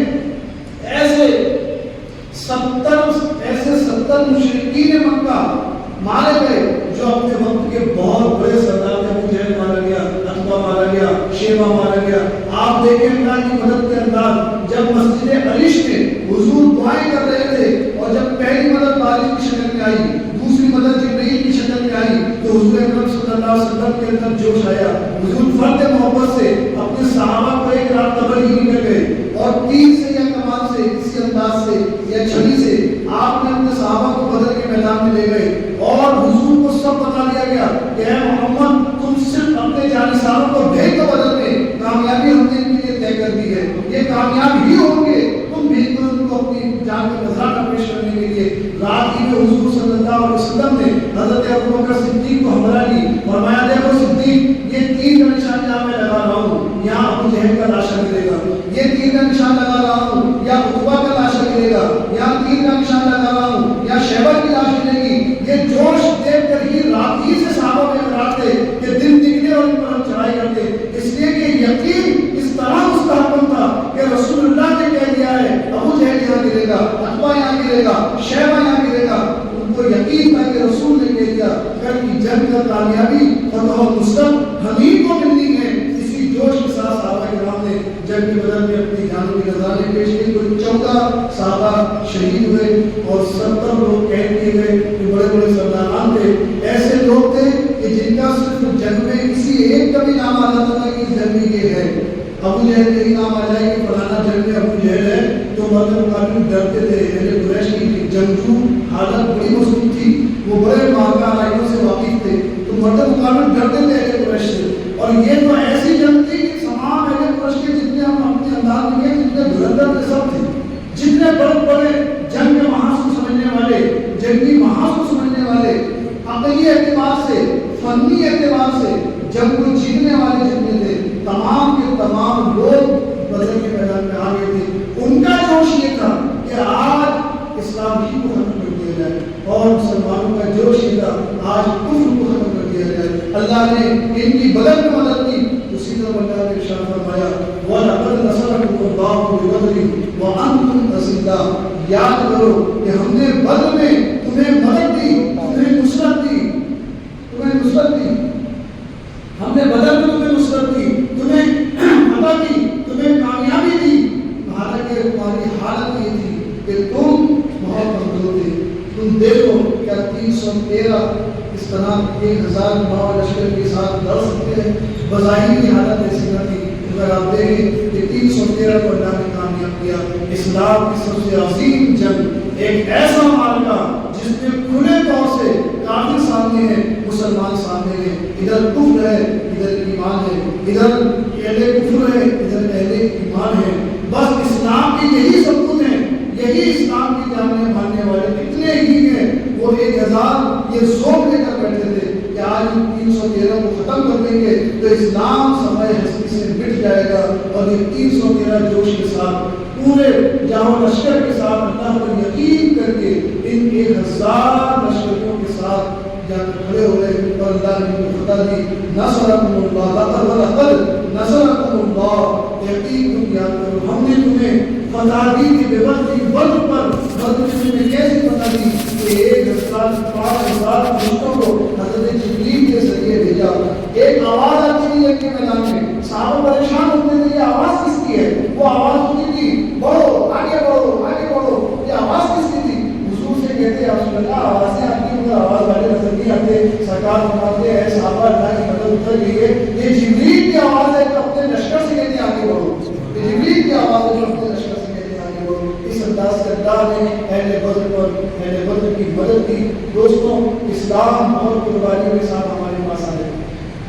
ایسے 70 مشرکین مکہ مارے گئے جو اپنے وقت کے بہت بڑے سردار تھے۔ ابو جہل مارا گیا، عتبہ مارا گیا، شیبہ مارا گیا۔ آپ دیکھیں اللہ کی مدد کے انداز جب مسجد علیش میں حضور دعائیں کر رہے تھے اور جب پہلی مدد بارش کی شکل میں آئی، دوسری مدد جبرائیل کی شکل میں آئی تو حضور اکرم صلی اللہ علیہ وسلم کے اندر جوش آیا۔ حضور فرد محبت سے اپنے صحابہ کو ایک رات قبر ہی کر گئے اور تیر سے یا کمان سے کسی انداز سے یا چھری سے آپ نے اپنے صحابہ کو بدر کے میدان میں لے گئے اور حضور کو سب بتا دیا گیا کہ اے محمد تم صرف اپنے جانشینوں کو بھیج دو، بدر میں کامیابی ہم نے ان کے لیے طے کر دی ہے، یہ کامیاب ہی ہوں گے، تم بھیج دو ان کو اپنی جان کا نذرانہ پیش کرنے کے لیے۔ رات ہی میں حضور صلی اللہ علیہ وسلم نے حضرت ابوبکر صدیق کو ہمراہ لی، فرمایا دیکھو صدیق یہ تیر کا نشان جہاں میں لگا رہا ہوں یہاں ابو جہل کامیابی فتح و نصرت ہمیں کو ملنی ہے۔ اسی جوش کے ساتھ صحابہ کرام نے جنگ بدر میں اپنی جانوں کی نذرانے پیش کی۔ کوئی 14 صحابہ شہید ہوئے اور 70 لوگ قید کیے گئے جو بڑے بڑے سرداران تھے۔ ایسے لوگ تھے کہ جن کا صرف جنگ میں کسی ایک کا بھی نام آ جاتا تھا کہ اس جنگ میں یہ ہے۔ ابو جہل کا ہی نام آ جائے کہ فلانا جنگ میں ابو جہل ہے تو مرد مقابل ڈرتے تھے۔ اہل قریش کی جنگجو حالت بڑی مضبوط تھی، وہ بڑے مارکہ آلائیوں سے واقف تھے تو مرد مقابل ڈرتے تھے اہل قریش سے۔ اور یہ تو ایسی جنگ تھی کہ تمام اہل قریش کے جتنے ہم اپنے انداز میں جتنے دھرندر تھے سب تھے، جتنے بڑے بڑے جنگ میں محاذ کو سمجھنے والے، جنگی محاذ کو سمجھنے والے، عقلی اعتبار سے، فنی اعتبار سے جنگ کو جیتنے والے جتنے تھے، تمام کے تمام لوگ بدر کے میدان میں آ گئے تھے۔ ان کا جوش یہ تھا کہ آج اسلام ہی کو ختم کر دیا جائے، اور مسلمانوں کا جوش یہ تھا آج کفر کو ختم کر دیا جائے۔ اللہ نے ان کی بدر میں مدد کی۔ اسی طرح اللہ نے ارشاد فرمایا وَلَقَدْ نَصَرَكُمُ اللَّهُ بِبَدْرٍ وَأَنْتُمْ أَذِلَّةٌ، یاد کرو کہ ہم نے بدر میں تمہیں مدد دی، تمہیں نصرت دی، تمہیں نصرت دی، ہم نے بدر میں تمہیں نصرت دی، تمہیں مدد دی، تمہیں کامیابی دی۔ حالانکہ تمہاری حالت یہ تھی کہ تم بہت کمزور تھے۔ تم دیکھو کیا 313 اس طرح 1000 نو لشکر کے ساتھ لڑ سکتے ہیں؟ بظاہر کی حالت ایسی نہ تھی۔ اگر آپ دیکھیں کہ 313 کو اللہ نے کامیاب کیا۔ اسلام کی سب سے عظیم جنگ، ایک ایسا معرکہ جس میں کھلے طور سے کافر سامنے ہے، مسلمان سامنے ہے، ادھر کفر ہے، ادھر ایمان ہے، ادھر اہل کفر ہے، ادھر اہل ایمان ہے۔ بس اسلام کی یہی ثبوت ہے، یہی اسلام کی جاننے ماننے والے کتنے ہی ہیں، وہ 1000 یہ سوچ لے کر بیٹھے تھے کہ آج 313 کو ختم کر دیں گے تو اسلام صفحہ ہستی سے مٹ جائے گا۔ اور یہ 313 جوش کے ساتھ پورے جاؤ لشکر کے ساتھ اللہ پر یقین کر کے ان 1000 لشکریوں کے ساتھ جا کر کھڑے ہوئے اور اللہ نے ان کو فتح دی۔ نصرکم اللہ، لقد نصرکم اللہ، یقین تم یاد کرو ہم نے تمہیں فتح دی کہ بے وقت بدر پر بدر میں کیسے فتح دی کہ 1000 فرشتوں کو حضرت جبریل کے ذریعے بھیجا۔ ایک آواز آتی تھی کے میدان میں، صحابہ پریشان ہوتے تھے یہ آواز کس کی ہے؟ وہ آواز ہوتی تھی بڑھو آگے بڑھو آگے بڑھو، یہ آواز کس کی تھی؟ حضور سے کہتے یا رسول اللہ آوازیں آتی ہیں مگر آواز والے نظر نہیں آتے۔ سرکار فرماتے ہیں صحابہ اللہ کی مدد اتر گئی ہے، یہ جبریل کی آواز ہے کہ اپنے لشکر سے کہتے ہیں آگے بڑھو، یہ جبریل کی آواز ہے جو اپنے لشکر سے کہتے ہیں آگے بڑھو۔ اس انداز سے اللہ نے اہل بدر پر اہل بدر کی مدد کی۔ دوستوں اسلام اور قربانیوں کے ساتھ ہمارے پاس آئے۔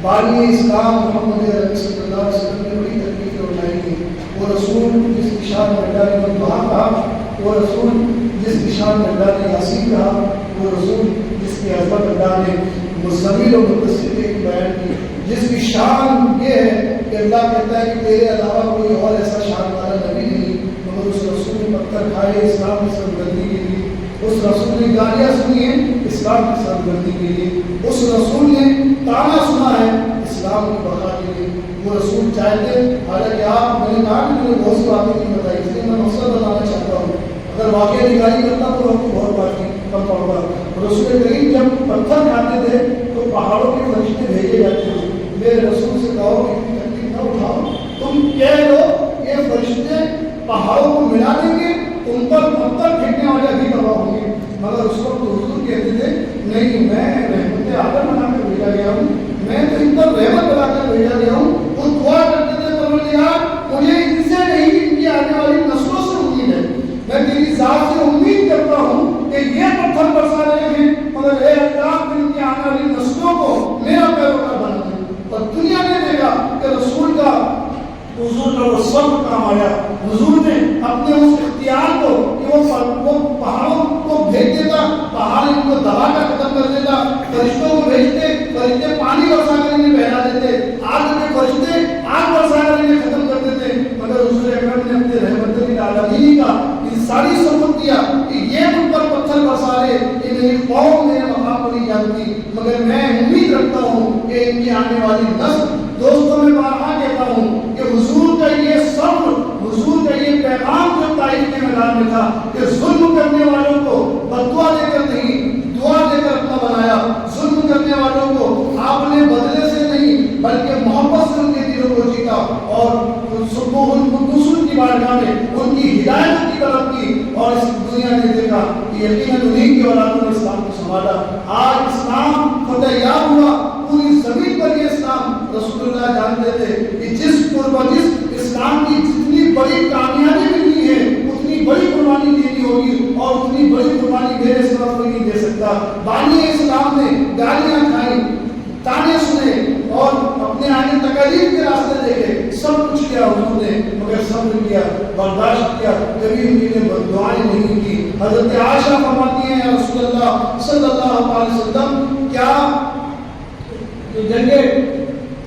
بانی اسلام محمد عربی صلی اللہ علیہ وسلم نے بڑی تکلیفیں اٹھائی تھیں۔ وہ رسول جس کی شان میں اللہ نے دعا کہا، وہ رسول جس کی شان میں اللہ نے یاسین کہا، وہ رسول جس کی عظمت اللہ نے مزمل و متصل کی بیان کی، جس کی شان یہ ہے کہ اللہ کہتا ہے کہ تیرے علاوہ کوئی اور ایسا شان والا نبی نہیں، مگر اس رسول نے پتھر کھائے اسلام کی سرگردی کے لیے، اس رسول نے گالیاں سنی ہیں اسلام کی سرگردی کے لیے، اس رسول نے تانا سنا ہے اسلام کی بقا کے لیے۔ وہ رسول چاہتے، حالانکہ آپ میں نے کہا کہ مجھے بہت سی باتیں نہیں بتائی، اس لیے میں مقصد بتانا چاہتا ہوں۔ اگر واقعہ نگاری کرتا تو ہم کو بہت بات کم پڑتا۔ رسول کریم جب پتھر کھاتے تھے تو پہاڑوں کے فرشتے بھیجے جاتے تھے، میرے رسول سے کہو کہ اتنی تکلیف نہ اٹھاؤ، تم کہہ دو یہ فرشتے پہاڑوں کو ملا دیں گے، ان پر پتھر پھینکنے والے بھی تباہ ہوں گے۔ مگر اس وقت حضور کہتے تھے نہیں، میں رحمت عالم بنا کر بھیجا گیا ہوں، میں تو ان پر رحمت بنا کر بھیجا گیا ہوں۔ وہ دعا کرتے تھے پروردگار مجھے ان سے نہیں ان کی آنے والی نسلوں سے امید ہے، میں تیری ذات سے امید کرتا ہوں کہ یہ پتھر برسا رہے ہیں مگر اے اللہ ان کی آنے والی نسلوں کو میرا پیروکار بنا دے۔ اور دنیا نے دیکھا کہ رسول کا حضور کا وہ صبر کام آیا۔ حضور نے اپنے اس اختیار کو کہ وہ پہاڑوں کو بھیج دیتا، پہاڑ ان کو دبا کر ختم کر دیتا، فرشتوں کو بھیجتے، فرشتے پانی برسا کر انہیں بہلا دیتے، آگ کے فرشتے آگ برسا کر انہیں ختم کر دیتے، مگر حضور اکرم نے اپنے رحمت للعالمین کا ساری ثبوت دیا کہ یہ ان پر پتھر برسا رہے، یہ میری قوم میرے مقام کو نہیں جانتی، مگر میں امید رکھتا ہوں کہ ان کی آنے والی نسل۔ دوستوں میں بارہا کہتا ہوں کہ حضور کا یہ صبر، حضور کا یہ پیغام جو طائف کے میدان میں تھا کہ ظلم کرنے والوں کو بد دعا دے کر نہیں، دعا دے کر اپنا بنایا، ظلم کرنے والوں کو بلکہ محبت سے ان کے دلوں کو جیتا اور رسول کی بارگاہ میں ان کی ہدایت کی طرف کی، اور اس دنیا نے دیکھا کہ یقیناً انہیں کی اولادوں نے اسلام کو سنبھالا۔ آج اسلام فتح یاب ہوا پوری زمین پر۔ یہ اسلام رسول اللہ جانتے تھے کہ جس اسلام کی جتنی بڑی کامیابی ملنی ہے اتنی بڑی قربانی دینی ہوگی، اور اتنی بڑی قربانی میرے سوا کوئی نہیں دے سکتا۔ بانی اسلام نے گالیاں کھائیں، تانے سنے اور اپنے آگے تکالیف کے راستے دیکھے، سب کچھ کیا حضور نے، مگر صبر کیا، برداشت کیا، کبھی انہیں بددعائیں نہیں کی۔ حضرت عائشہ فرماتی ہیں یا رسول اللہ صلی اللہ علیہ وسلم، کیا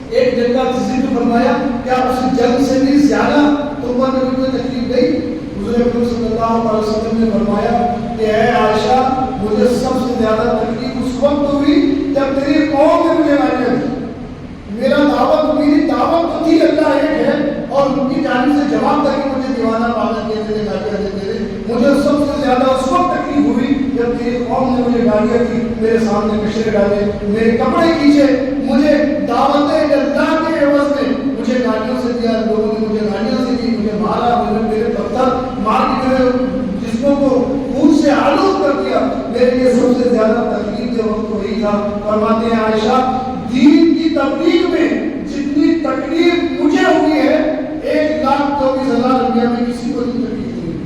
ایک جنگ کا ذکر فرمایا، کیا اس جنگ سے بھی زیادہ تم پر کبھی کوئی تکلیف گئی؟ حضور اکرم صلی اللہ علیہ وسلم نے فرمایا کہ اے عائشہ، مجھے سب سے زیادہ تکلیف اس وقت ہوئی جب تیری قوم نے مجھے گالیاں دی۔ میری دعوت تو تھی اللہ ایک ہے، اور ان کی جانب سے جواب تھا کہ مجھے دیوانہ پاگل کہتے تھے، گالیاں دیتے تھے۔ مجھے سب سے زیادہ اس وقت تکلیف ہوئی جب تیری قوم نے مجھے گالیاں دی، میرے سامنے کشرے ڈالے، میرے کپڑے کھینچے، مجھے دعوت اللہ کے عوض میں مجھے گالیوں سے دیا، لوگوں نے مجھے گالیوں سے دی، مجھے مارا، میرے پتھر مار کے میرے جسموں کو خون سے آلود کر دیا۔ میرے لیے سب سے زیادہ تکلیف کے وقت وہی تھا۔ فرماتے ہیں عائشہ، دین کی تبلیغ میں جتنی تکلیف مجھے ہوئی ہے 1,24,000 انبیاء میں کسی کو نہیں تکلیف ہوئی۔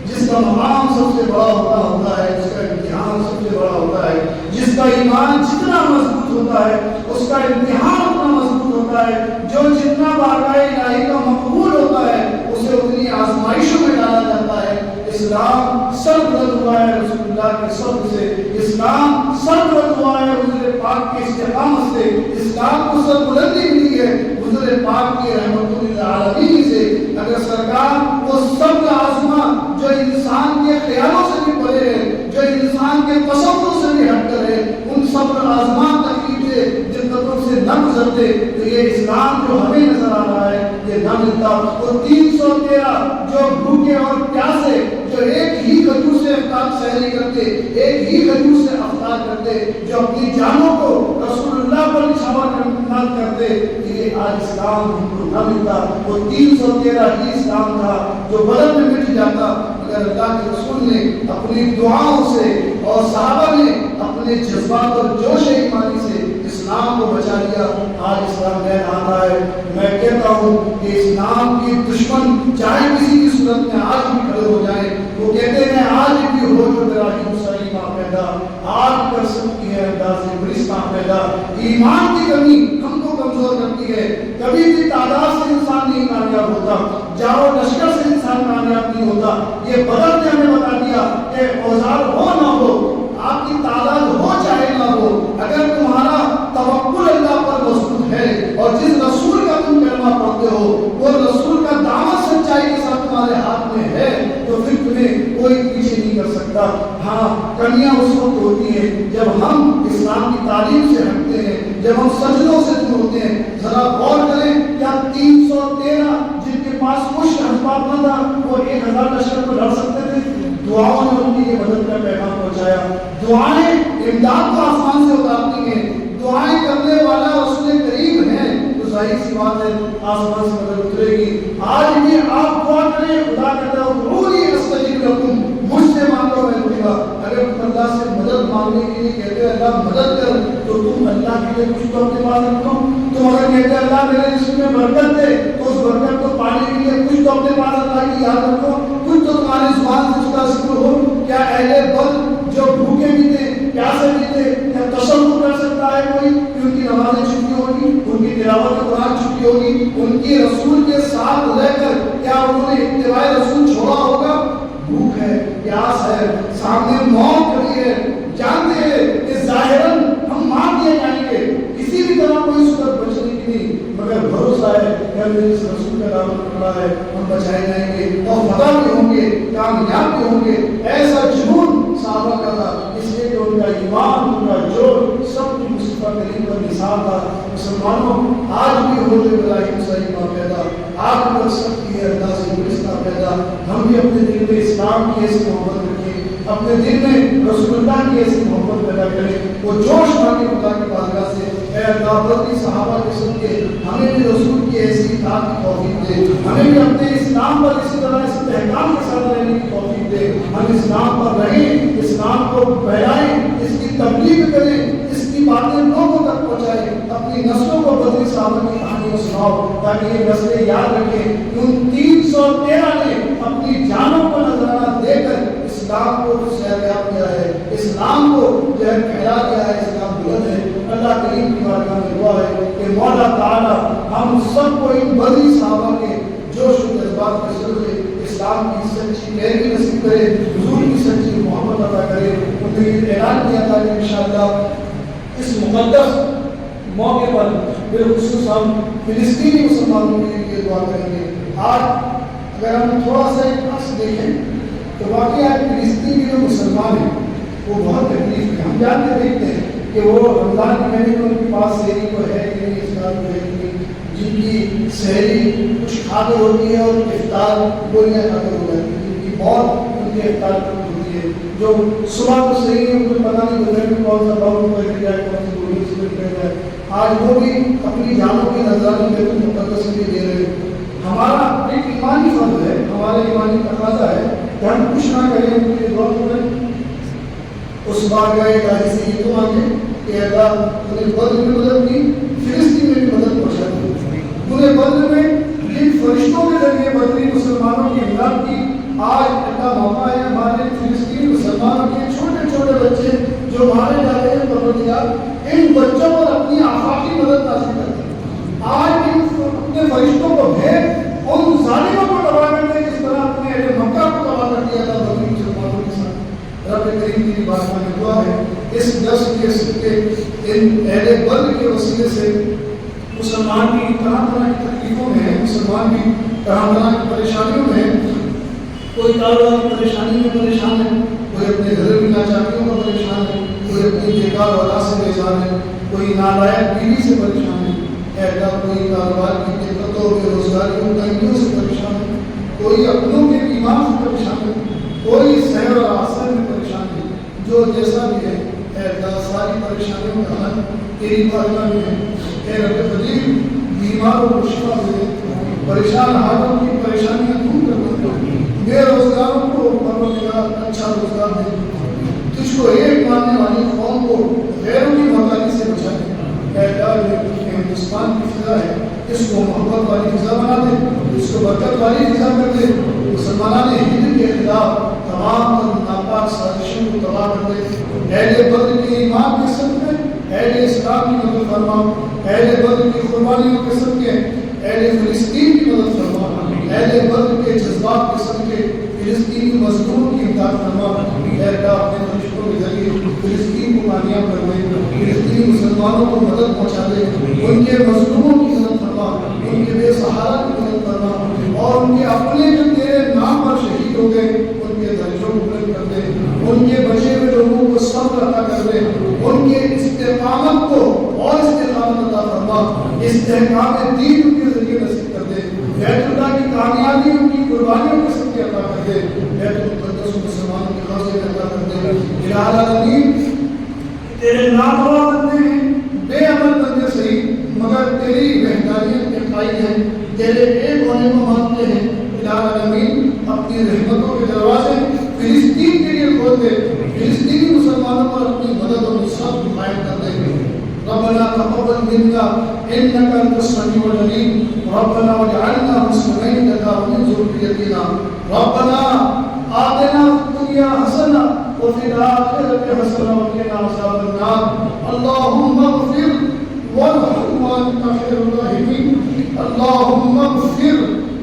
جس کا مقام سب سے بڑا ہوتا ہے، جس کا امتحان سب سے بڑا ہوتا ہے، جس کا ایمان جتنا مضبوط ہوتا ہے اس کا امتحان اتنا مضبوط ہوتا ہے، جو جتنا بارگاہ الہی کا مقبول ہوتا ہے اسے اتنی آزمائشوں میں ڈالا جاتا ہے۔ اسلام سر بلند ہوا ہے رسول اللہ کے صبر سے، اسلام سر بلند ہوا ہے حضور پاک کی استقامت سے، اسلام کو سر بلندی ملی ہے حضور پاک کی رحمت للعالمین سے۔ اگر سرکار وہ صبر آزما جو انسان کے خیالوں سے بھی پرے ہے، جو انسان کے تصور سے بھی ہٹ کر ہے، ان صبر آزما تکلیف سے دقتوں سے نہ گزرتے تو یہ اسلام جو ہمیں نظر آ رہا ہے یہ نہ ملتا۔ وہ 313 جو بھوکے اور پیاسے، جو ایک ہی کھجور سے افطار سحری کرتے، ایک ہی کھجور سے افطار کرتے، جو اپنی جانوں کو رسول اللہ پر نچھاور کرتے، یہ آج اسلام ہم کو نہ ملتا۔ وہ 313 ہی اسلام تھا جو بدل میں مٹ جاتا اگر اللہ کے رسول نے اپنی دعاؤں سے اور صحابہ نے اپنے جذبات اور جوش ایمانی سے اسلام کو بچا لیا۔ آج اسلام نیا آتا ہے۔ میں کہتا ہوں کہ اسلام کی دشمن چاہے کسی کی صورت میں آج بھی کھڑے ہو جائیں، وہ کہتے ہیں آج بھی ہو جو براہیم صحیح کا پیدا، آج کر سکتی ہے انداز برس کا پیدا۔ ایمان کی کمی ہم کو کمزور کرتی ہے، کبھی بھی تعداد سے انسان نہیں کامیاب ہوتا، جاؤ لشکر سے انسان کامیاب نہیں ہوتا۔ یہ بدل نے ہمیں بتا دیا کہ اوزار ہو نہ ہو، آپ کی تعداد ہو چاہے نہ ہو، اگر تمہارا توکل اللہ پر مضبوط ہے اور جس رسول کا تم کلمہ پڑھتے ہو وہ رسول کا دعوت سچائی کے ساتھ تمہارے ہاتھ میں ہے تو پھر تمہیں کوئی پیچھے نہیں کر سکتا۔ ہاں کمیاں اس وقت ہوتی ہیں جب ہم اسلام کی تعلیم سے ہٹتے ہیں، جب ہم سجدوں سے دور ہوتے ہیں۔ ذرا غور کریں، کیا 313 جن کے پاس کچھ اسباب نہ تھا وہ 1000 لشکر کو لڑ سکتے تھے؟ دعاؤں نے ان کی یہ مدد کا پیغام پہنچایا۔ دعائیں امداد کو آسمان سے اتارتی ہیں، دعائیں کرنے والا رسول کریم ہے تو ظاہر سی بات ہے آسمان سے مدد اترے گی۔ آج بھی آپ دعا کریں، خدا کہتا ہے ادعونی استجب لکم، مجھ سے مانگو میں دوں گا۔ اگر تم اللہ سے مدد مانگنے کے لیے کہتے ہو اللہ مدد کر تو تم اللہ کے لیے کچھ تو اپنے پاس رکھو۔ تم اگر کہتے اللہ میرے رزق میں برکت دے تو اس برکت کو پانے کے لیے کچھ تو اپنے پاس اللہ کی یاد رکھو، کچھ تو تمہاری زبان سے اس کا ذکر ہو۔ کیا اہل بد جو بھوکے بھی تھے، پیاسے بھی تھے، کیا تصور کر سکتا ہے کوئی کہ ان کی نمازیں چھٹی ہوگی، ان کی تلاوت قرآن چھٹی ہوگی، ان کی رسول کے ساتھ رہ کر کیا انہوں نے اتباع رسول چھوڑا ہوگا؟ بھوک ہے، پیاس ہے، سامنے موت کھڑی ہے، جانتے ہیں کہ ظاہراً ہم مار دیے جائیں گے، کسی بھی طرح کوئی صورت بچنے کی نہیں، مگر بھروسہ ہے کہ ہم اس رسول کا نام پڑا ہے، ہم بچائے جائیں گے اور فتح بھی ہوں گے، کامیاب بھی ہوں گے۔ ایسا جنون صحابہ کا تھا، اس لیے کہ ان کا ایمان، ان کا جوش سب کی مصطفیٰ کریم کا مثال تھا۔ مسلمانوں آج بھی ہو جو ابراہیم صحیح کا پیدا، آج کر سکتی ہے اللہ سے برس کا پیدا۔ ہم بھی اپنے دل میں اسلام کی ایسی محبت رکھیں، اپنے دل میں رسول اللہ کی ایسی محبت پیدا کریں، وہ جوش مانگے خدا کی بارگاہ سے، اے اللہ بدری صحابہ کے سب کے ہمیں بھی رسول کی ایسی اطاعت کی توفیق دے، ہمیں بھی اپنے اسلام پر اسی طرح استحکام کے ساتھ رہنے کی توفیق دے، ہم اسلام پر رہیں، اسلام کو پھیلائیں، اس کی تبلیغ کریں، اس کی باتیں لوگوں تک پہنچائیں، اپنی نسلوں کو بدری صحابہ کی کہانیاں سناؤ تاکہ یہ نسلیں یاد رکھیں کہ ان 313 نے اپنی جانوں کو نذرانہ دے کر اسلام کو سیریاب کیا ہے، اسلام کو جو ہے پھیلا دیا ہے، اسلام بلند ہے۔ اللہ کریم کی بارگاہ میں دعا ہے کہ مولا تعالیٰ ہم سب کو ان بدری صحابہ کے جوش و جذبات کے سلسلے اسلام کی سچی پیروی نصیب کرے، حضور کی سچی محبت عطا کرے۔ انہوں نے اعلان کیا تھا کہ انشاءاللہ اس مقدس موقع پر بالخصوص ہم فلسطینی مسلمانوں کے لیے دعا کریں گے۔ آج اگر ہم تھوڑا سا ایک عکس دیکھیں تو واقعی آج فلسطین کے جو مسلمان ہیں وہ بہت تکلیف میں، ہم جانتے دیکھتے ہیں کہ وہ رمضان کے مہینے میں ان کے پاس سحری کو ہے کہ نہیں، افطار کو ہے کہ نہیں، جن کی سحری کچھ کھا کر ہوتی ہے اور افطار گولیاں کھا کر ہو جاتی ہے، جن کی موت ان کے افطار پر ہوتی ہے، جو صبح کو صحیح ہے ان کو پتہ نہیں دوپہر میں کون سا باؤل کو ہٹ جائے، کون سی گولی اس میں ہٹ جائے، آج وہ بھی اپنی جانوں کے نذرانے بیت المقدس میں دے رہے ہیں۔ ہمارا ایک ایمانی فرض ہے، ہمارا ایمانی تقاضا ہے کہ ہم کچھ نہ کریں ان کے دعا کریں۔ اس بار گئے اللہ سے یہ تو مانگے کہ اللہ انہیں بدر میں مدد کی، فلسطین میں بھی مدد پہنچا دی، انہیں بدر میں جن فرشتوں کے ذریعے بدری مسلمانوں کی امداد کی، آج اللہ موقع ہے ہمارے فلسطین مسلمانوں کے چھوٹے چھوٹے بچے جو مارے جاتے ہیں، پروردگار ان بچوں پر اپنی آفاقی مدد نازل کرتے ہیں۔ آج اپنے فرشتوں کو بھیج ان ظالموں کو تباہ کر دے جس طرح اپنے اہل مکہ کو تباہ کر دیا تھا بدری مسلمانوں کے ساتھ۔ رب کریم کی بارگاہ میں دعا ہے اس درس کے صدقے ان اہل بدر کے وسیلے سے مسلمان بھی طرح طرح کی تکلیفوں میں ہے، مسلمان بھی طرح طرح کی پریشانیوں میں ہے، کوئی کاروبار کی پریشانی میں پریشان ہے، کوئی اپنے گھریلو ناچاکیوں کا پریشان ہے، کوئی اپنی بیکار اولاد سے پریشان ہے، کوئی نالائق بیوی سے پریشان ہے، اللہ کوئی کاروبار کی دقتوں بے روزگاریوں تنگیوں سے پریشان ہے، کوئی اپنوں کے بیمار سے پریشان ہے، کوئی سحر اور آسر میں پریشان ہے، جو جیسا بھی ہے اے اللہ ساری پریشانیوں کا حل تیری بارگاہ میں ہے۔ اے رب قدیر بیماروں کو شفا دے، پریشان حالوں کی پریشانیاں دور کر دے، بے روزگاروں کو پروردگار اچھا روزگار دے، تجھ کو ایک ماننے والی قوم کو غیروں کی محتاجی سے بچا دے۔ اے اللہ ہندوستان کی فضا ہے، اس کو محبت والی فضا بنا دے، اس کو برکت والی فضا کر دے، مسلمانان ہند کے خلاف تمام ناپاک سازشوں کو تباہ کر دے۔ اہل بدر کے ایمان کے صدقے اہل اسلام کی مدد فرما، اہل بدر کی قربانیوں کے صدقے اہل فلسطین کی مدد فرما، اہل بدر کے جذبات کے صدقے فلسطینی مظلوموں کی امداد فرما۔ اے اللہ اپنے فرشتوں کے ذریعے فلسطین کو کامیاب کر دے، فلسطینی مسلمانوں کو مدد پہنچا دے، ان کے مظلوموں کی مدد فرما، ان کے بے سہارا کی مدد فرما، اور ان کے اپنے جو تیرے نام پر شہید ہو گئے ان کے درجوں کو بلند کر دے، ان کے بچے ہوئے لوگوں کو صبر عطا کر دے، ان کے استقامت کو اور استقامت عطا فرما، استحکام دین ان کے ذریعے نصیب کر دے، بیت اللہ کی کامیابی ان کی قربانیوں کے صدقے عطا کر دے، بیت المقدس مسلمانوں کے قبضے میں عطا کر دے۔ الہ العالمین تیرے نامور بندے ہیں، بے عمل بندے صحیح مگر تیری وحدانیت کے قائل ہیں، تیرے ایک ہونے کو مانتے ہیں۔ الہ العالمین اپنی رحمتوں کے دروازے فلسطین کے لیے کھول دے، فلسطینی مسلمانوں پر اپنی مدد اور نصرت قائم کر دے۔ ربنا تقبل منا انك انت السميع العليم ربنا واجعلنا مسلمين لك ومن ذريتنا ربنا آتنا في الدنيا حسنة وفي الآخرة حسنة وقنا عذاب النار اللهم اغفر وارحم وأنت خير الراحمين اللهم اغفر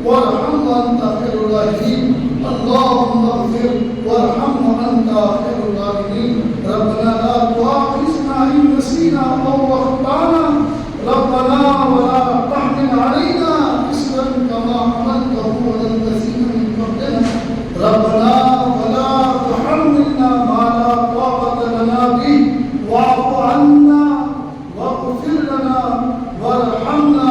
وارحم وأنت خير الراحمين اللهم اغفر وارحم وأنت خير الراحمين ربنا لا تؤاخذنا إن نسينا أو أخطأنا ربنا ولا تحمل علينا إصرا كما حملته على الذين من قبلنا ربنا ولا تحملنا ما لا طاقة لنا به واعف عنا واغفر لنا وارحمنا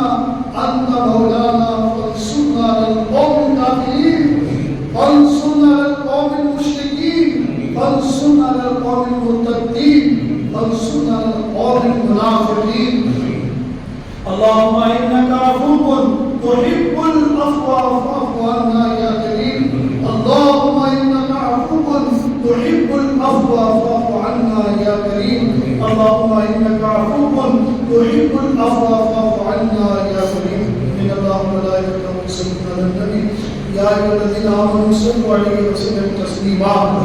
وملائكته يصلون على النبي يا أيها الذين آمنوا صلوا عليه وسلموا تسليما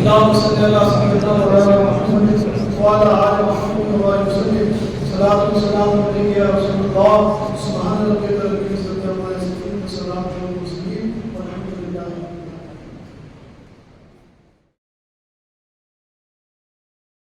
اللهم صل على سيدنا مولانا محمد وعلى آل محمد وآله وسلم صلاة وسلام عليك يا رسول الله سبحان ربك